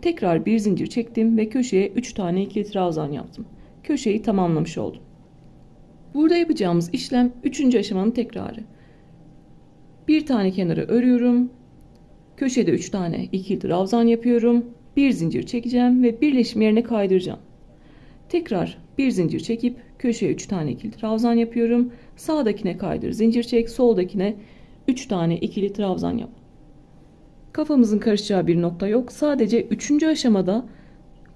Tekrar bir zincir çektim ve köşeye 3 tane ikili trabzan yaptım. Köşeyi tamamlamış oldum. Burada yapacağımız işlem 3. aşamanın tekrarı. Bir tane kenarı örüyorum. Köşede 3 tane ikili trabzan yapıyorum. Bir zincir çekeceğim ve birleşim yerine kaydıracağım. Tekrar bir zincir çekip köşeye 3 tane ikili trabzan yapıyorum. Sağdakine kaydır, zincir çek, soldakine 3 tane ikili trabzan yap. Kafamızın karışacağı bir nokta yok. Sadece 3. aşamada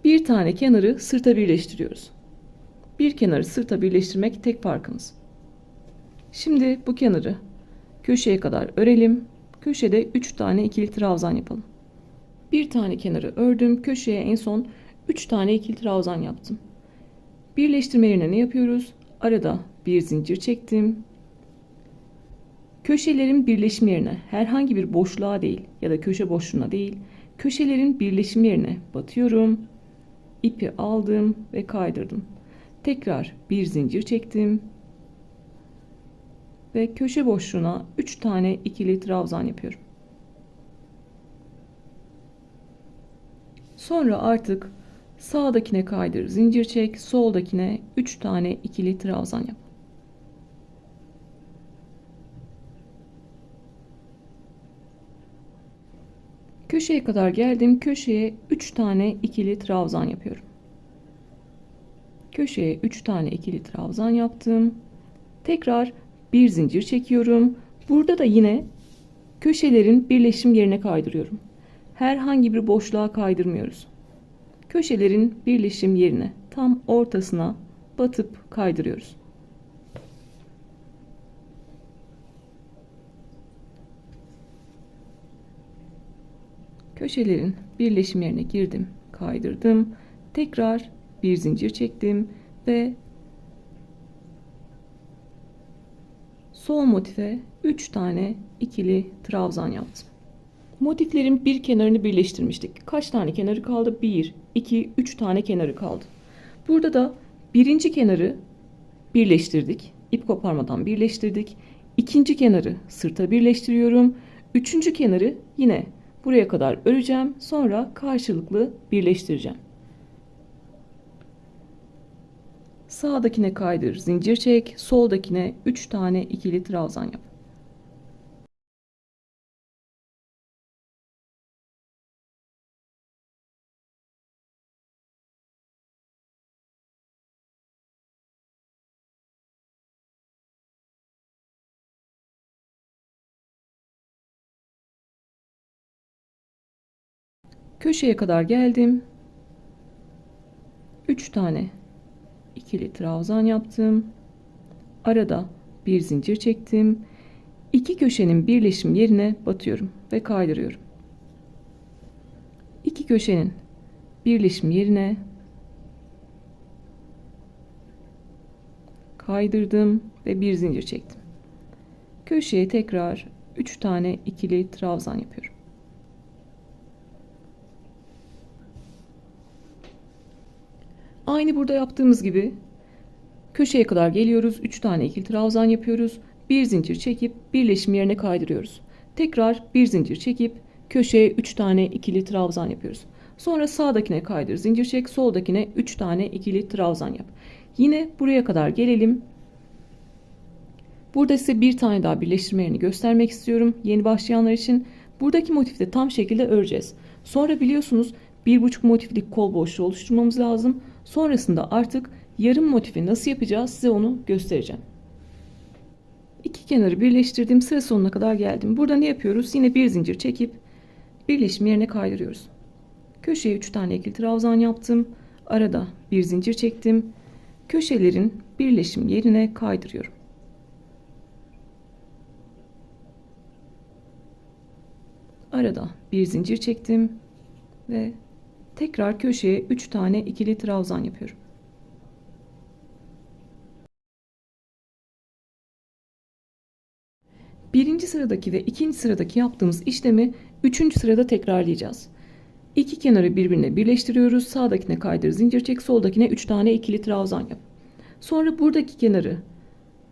bir tane kenarı sırta birleştiriyoruz. Bir kenarı sırta birleştirmek tek farkımız. Şimdi bu kenarı köşeye kadar örelim. Köşede 3 tane ikili trabzan yapalım. Bir tane kenarı ördüm. Köşeye en son 3 tane ikili trabzan yaptım. Birleştirme yerine ne yapıyoruz? Arada bir zincir çektim. Köşelerin birleşim yerine herhangi bir boşluğa değil ya da köşe boşluğuna değil, köşelerin birleşim yerine batıyorum. İpi aldım ve kaydırdım. Tekrar bir zincir çektim. Ve köşe boşluğuna 3 tane ikili trabzan yapıyorum. Sonra artık sağdakine kaydır, zincir çek, soldakine 3 tane ikili trabzan yap. Köşeye kadar geldim. Köşeye 3 tane ikili trabzan yapıyorum. Köşeye 3 tane ikili trabzan yaptım. Tekrar bir zincir çekiyorum. Burada da yine köşelerin birleşim yerine kaydırıyorum. Herhangi bir boşluğa kaydırmıyoruz. Köşelerin birleşim yerine tam ortasına batıp kaydırıyoruz. Köşelerin birleşim yerine girdim, kaydırdım. Tekrar bir zincir çektim ve sol motife 3 tane ikili trabzan yaptım. Motiflerin bir kenarını birleştirmiştik. Kaç tane kenarı kaldı? 1, 2, 3 tane kenarı kaldı. Burada da birinci kenarı birleştirdik. İp koparmadan birleştirdik. İkinci kenarı sırta birleştiriyorum. Üçüncü kenarı yine buraya kadar öreceğim. Sonra karşılıklı birleştireceğim. Sağdakine kaydır, zincir çek. Soldakine 3 tane ikili trabzan yap. Köşeye kadar geldim. 3 tane ikili trabzan yaptım. Arada bir zincir çektim. İki köşenin birleşim yerine batıyorum ve kaydırıyorum. İki köşenin birleşim yerine kaydırdım ve bir zincir çektim. Köşeye tekrar 3 tane ikili trabzan yapıyorum. Aynı burada yaptığımız gibi köşeye kadar geliyoruz. 3 tane ikili trabzan yapıyoruz. Bir zincir çekip birleşim yerine kaydırıyoruz. Tekrar bir zincir çekip köşeye 3 tane ikili trabzan yapıyoruz. Sonra sağdakine kaydır, zincir çek, soldakine 3 tane ikili trabzan yap. Yine buraya kadar gelelim. Burada size bir tane daha birleştirme yerini göstermek istiyorum. Yeni başlayanlar için buradaki motifte tam şekilde öreceğiz. Sonra biliyorsunuz 1,5 motiflik kol boşluğu oluşturmamız lazım. Sonrasında artık yarım motifi nasıl yapacağız size onu göstereceğim. İki kenarı birleştirdim, sıra sonuna kadar geldim. Burada ne yapıyoruz? Yine bir zincir çekip birleşim yerine kaydırıyoruz. Köşeye 3 tane ikili trabzan yaptım. Arada bir zincir çektim. Köşelerin birleşim yerine kaydırıyorum. Arada bir zincir çektim ve tekrar köşeye 3 tane ikili trabzan yapıyorum. Birinci sıradaki ve ikinci sıradaki yaptığımız işlemi üçüncü sırada tekrarlayacağız. İki kenarı birbirine birleştiriyoruz. Sağdakine kaydır, zincir çek, soldakine 3 tane ikili trabzan yap. Sonra buradaki kenarı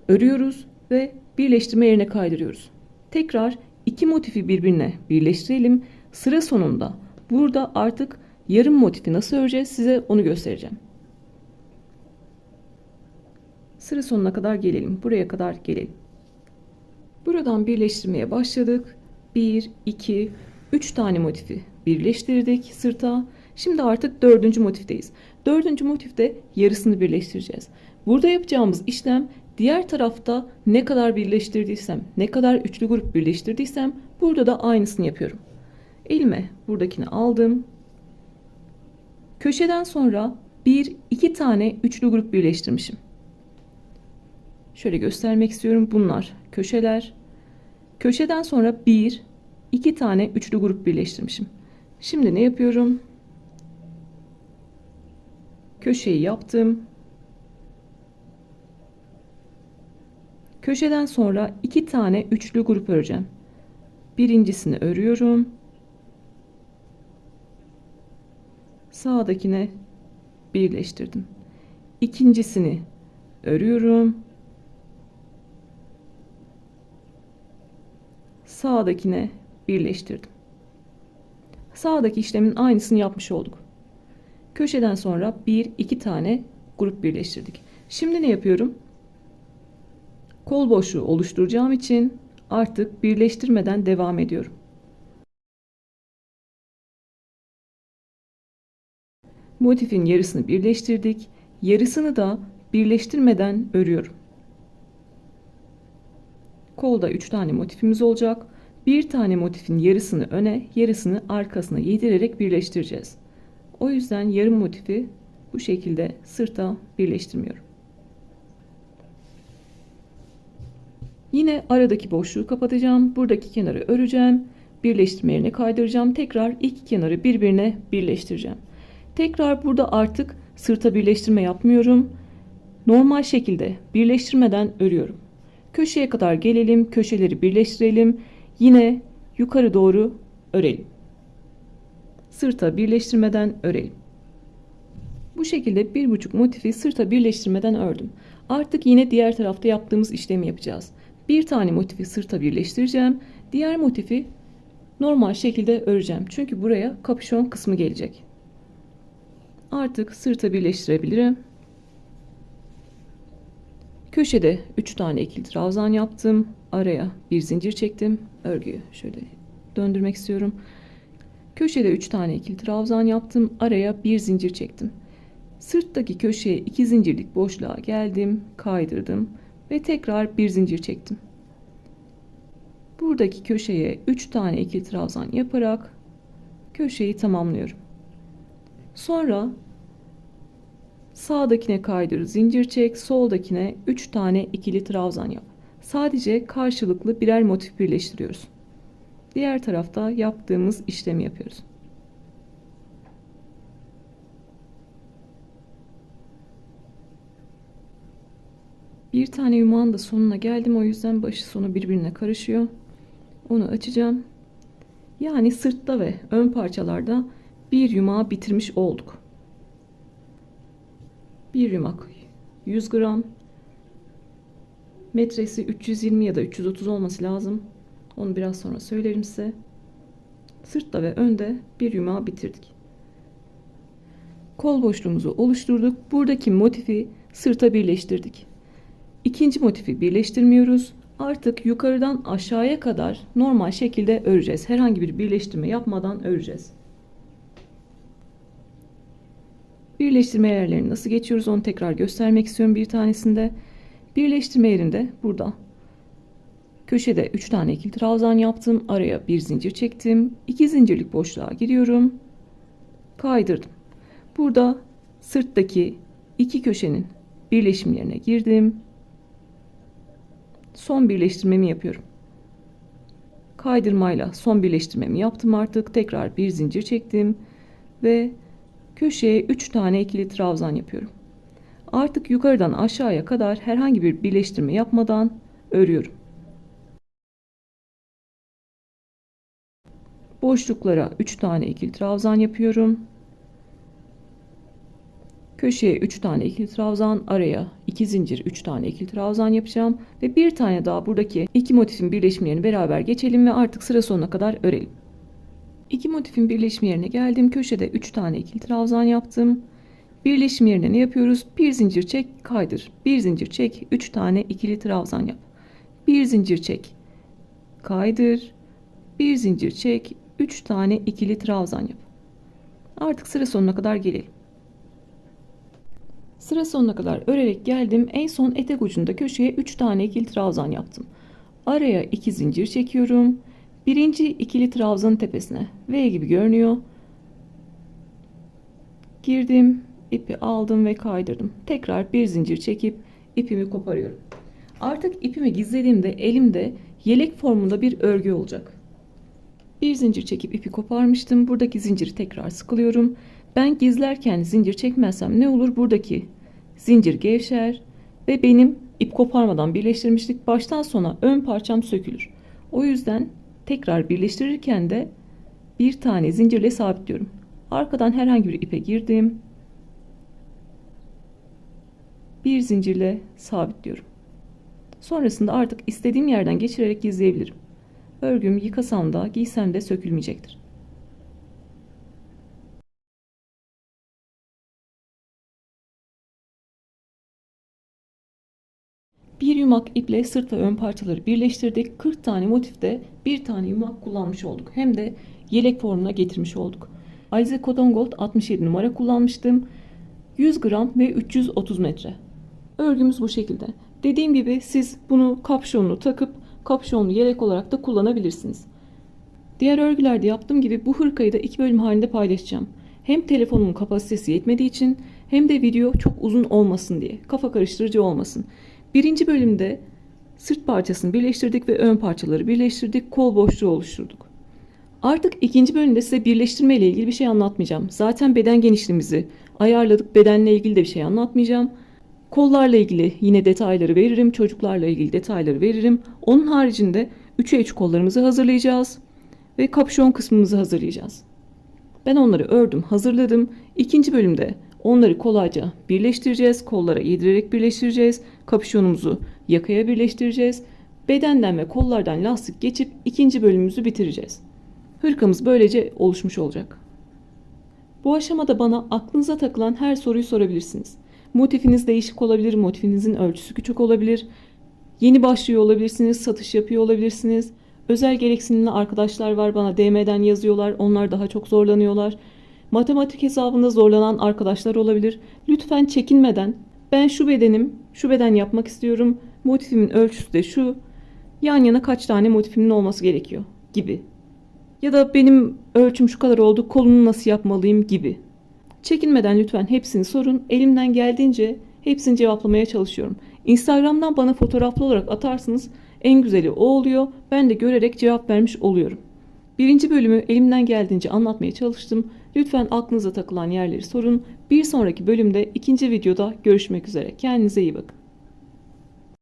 örüyoruz ve birleştirme yerine kaydırıyoruz. Tekrar iki motifi birbirine birleştirelim. Sıra sonunda burada artık yarım motifi nasıl öreceğiz size onu göstereceğim. Sıra sonuna kadar gelelim. Buraya kadar gelelim. Buradan birleştirmeye başladık. 1, 2, 3 tane motifi birleştirdik sırta. Şimdi artık dördüncü motifteyiz. Dördüncü motifte yarısını birleştireceğiz. Burada yapacağımız işlem diğer tarafta ne kadar birleştirdiysem, ne kadar üçlü grup birleştirdiysem burada da aynısını yapıyorum. Elime buradakini aldım. Köşeden sonra 1, 2 tane üçlü grup birleştirmişim. Şöyle göstermek istiyorum. Bunlar köşeler. Köşeden sonra 1, 2 tane üçlü grup birleştirmişim. Şimdi ne yapıyorum? Köşeyi yaptım. Köşeden sonra 2 tane üçlü grup öreceğim. Birincisini örüyorum. Sağdakine birleştirdim. İkincisini örüyorum. Sağdakine birleştirdim. Sağdaki işlemin aynısını yapmış olduk. Köşeden sonra 1-2 tane grup birleştirdik. Şimdi ne yapıyorum? Kol boşluğu oluşturacağım için artık birleştirmeden devam ediyorum. Motifin yarısını birleştirdik. Yarısını da birleştirmeden örüyorum. Kolda 3 tane motifimiz olacak. Bir tane motifin yarısını öne, yarısını arkasına yedirerek birleştireceğiz. O yüzden yarım motifi bu şekilde sırta birleştirmiyorum. Yine aradaki boşluğu kapatacağım. Buradaki kenarı öreceğim. Birleştirme yerine kaydıracağım. Tekrar iki kenarı birbirine birleştireceğim. Tekrar burada artık sırta birleştirme yapmıyorum. Normal şekilde birleştirmeden örüyorum. Köşeye kadar gelelim. Köşeleri birleştirelim. Yine yukarı doğru örelim. Sırta birleştirmeden örelim. Bu şekilde 1,5 motifi sırta birleştirmeden ördüm. Artık yine diğer tarafta yaptığımız işlemi yapacağız. Bir tane motifi sırta birleştireceğim. Diğer motifi normal şekilde öreceğim. Çünkü buraya kapüşon kısmı gelecek. Artık sırta birleştirebilirim. Köşede 3 tane ikili trabzan yaptım. Araya bir zincir çektim. Örgüyü şöyle döndürmek istiyorum. Köşede 3 tane ikili trabzan yaptım. Araya bir zincir çektim. Sırttaki köşeye 2 zincirlik boşluğa geldim, kaydırdım ve tekrar bir zincir çektim. Buradaki köşeye 3 tane ikili trabzan yaparak köşeyi tamamlıyorum. Sonra sağdakine kaydır, zincir çek, soldakine 3 tane ikili trabzan yap. Sadece karşılıklı birer motif birleştiriyoruz. Diğer tarafta yaptığımız işlemi yapıyoruz. Bir tane yumağın da sonuna geldim. O yüzden başı sonu birbirine karışıyor. Onu açacağım. Yani sırtta ve ön parçalarda bir yumağı bitirmiş olduk. Bir yumak 100 gram. Metresi 320 ya da 330 olması lazım. Onu biraz sonra söylerim size. Sırtta ve önde bir yumağı bitirdik. Kol boşluğumuzu oluşturduk. Buradaki motifi sırta birleştirdik. İkinci motifi birleştirmiyoruz. Artık yukarıdan aşağıya kadar normal şekilde öreceğiz. Herhangi bir birleştirme yapmadan öreceğiz. Birleştirme yerlerini nasıl geçiyoruz onu tekrar göstermek istiyorum bir tanesinde. Birleştirme yerinde burada. Köşede 3 tane ikili trabzan yaptım. Araya bir zincir çektim. 2 zincirlik boşluğa giriyorum. Kaydırdım. Burada sırttaki iki köşenin birleşim yerine girdim. Son birleştirmemi yapıyorum. Kaydırmayla son birleştirmemi yaptım artık. Tekrar bir zincir çektim ve köşeye 3 tane ikili trabzan yapıyorum. Artık yukarıdan aşağıya kadar herhangi bir birleştirme yapmadan örüyorum. Boşluklara 3 tane ikili trabzan yapıyorum. Köşeye 3 tane ikili trabzan, araya 2 zincir 3 tane ikili trabzan yapacağım ve bir tane daha buradaki iki motifin birleşimlerini beraber geçelim ve artık sıra sonuna kadar örelim. İki motifin birleşim yerine geldim. Köşede 3 tane ikili trabzan yaptım. Birleşim yerine ne yapıyoruz? Bir zincir çek, kaydır. Bir zincir çek, 3 tane ikili trabzan yap. Bir zincir çek, kaydır. Bir zincir çek, 3 tane ikili trabzan yap. Artık sıra sonuna kadar gelelim. Sıra sonuna kadar örerek geldim. En son etek ucunda köşeye 3 tane ikili trabzan yaptım. Araya 2 zincir çekiyorum. Birinci ikili trabzanın tepesine V gibi görünüyor. Girdim, ipi aldım ve kaydırdım. Tekrar bir zincir çekip ipimi koparıyorum. Artık ipimi gizlediğimde elimde yelek formunda bir örgü olacak. Bir zincir çekip ipi koparmıştım. Buradaki zinciri tekrar sıkılıyorum. Ben gizlerken zincir çekmezsem ne olur? Buradaki zincir gevşer ve benim ip koparmadan birleştirmiştik. Baştan sona ön parçam sökülür. O yüzden tekrar birleştirirken de bir tane zincirle sabitliyorum. Arkadan herhangi bir ipe girdim. Bir zincirle sabitliyorum. Sonrasında artık istediğim yerden geçirerek gizleyebilirim. Örgüm yıkasam da giysem de sökülmeyecektir. Bir yumak iple sırt ve ön parçaları birleştirdik. 40 tane motifte bir tane yumak kullanmış olduk. Hem de yelek formuna getirmiş olduk. Alize Cotton Gold 67 numara kullanmıştım. 100 gram ve 330 metre. Örgümüz bu şekilde. Dediğim gibi siz bunu kapşonlu takıp kapşonlu yelek olarak da kullanabilirsiniz. Diğer örgülerde yaptığım gibi bu hırkayı da 2 bölüm halinde paylaşacağım. Hem telefonumun kapasitesi yetmediği için hem de video çok uzun olmasın diye, kafa karıştırıcı olmasın. Birinci bölümde sırt parçasını birleştirdik ve ön parçaları birleştirdik, kol boşluğu oluşturduk. Artık ikinci bölümde size birleştirme ile ilgili bir şey anlatmayacağım. Zaten beden genişliğimizi ayarladık, bedenle ilgili de bir şey anlatmayacağım. Kollarla ilgili yine detayları veririm, çocuklarla ilgili detayları veririm. Onun haricinde 3'e 3 kollarımızı hazırlayacağız ve kapşon kısmımızı hazırlayacağız. Ben onları ördüm, hazırladım. İkinci bölümde onları kolayca birleştireceğiz. Kollara yedirerek birleştireceğiz. Kapşonumuzu yakaya birleştireceğiz. Bedenden ve kollardan lastik geçip ikinci bölümümüzü bitireceğiz. Hırkamız böylece oluşmuş olacak. Bu aşamada bana aklınıza takılan her soruyu sorabilirsiniz. Motifiniz değişik olabilir, motifinizin ölçüsü küçük olabilir. Yeni başlıyor olabilirsiniz, satış yapıyor olabilirsiniz. Özel gereksinimli arkadaşlar var, bana DM'den yazıyorlar, onlar daha çok zorlanıyorlar. Matematik hesabında zorlanan arkadaşlar olabilir. Lütfen çekinmeden ben şu bedenim, şu beden yapmak istiyorum, motifimin ölçüsü de şu, yan yana kaç tane motifimin olması gerekiyor gibi. Ya da benim ölçüm şu kadar oldu, kolunu nasıl yapmalıyım gibi. Çekinmeden lütfen hepsini sorun. Elimden geldiğince hepsini cevaplamaya çalışıyorum. Instagram'dan bana fotoğraflı olarak atarsınız. En güzeli o oluyor. Ben de görerek cevap vermiş oluyorum. Birinci bölümü elimden geldiğince anlatmaya çalıştım. Lütfen aklınıza takılan yerleri sorun. Bir sonraki bölümde ikinci videoda görüşmek üzere. Kendinize iyi bakın.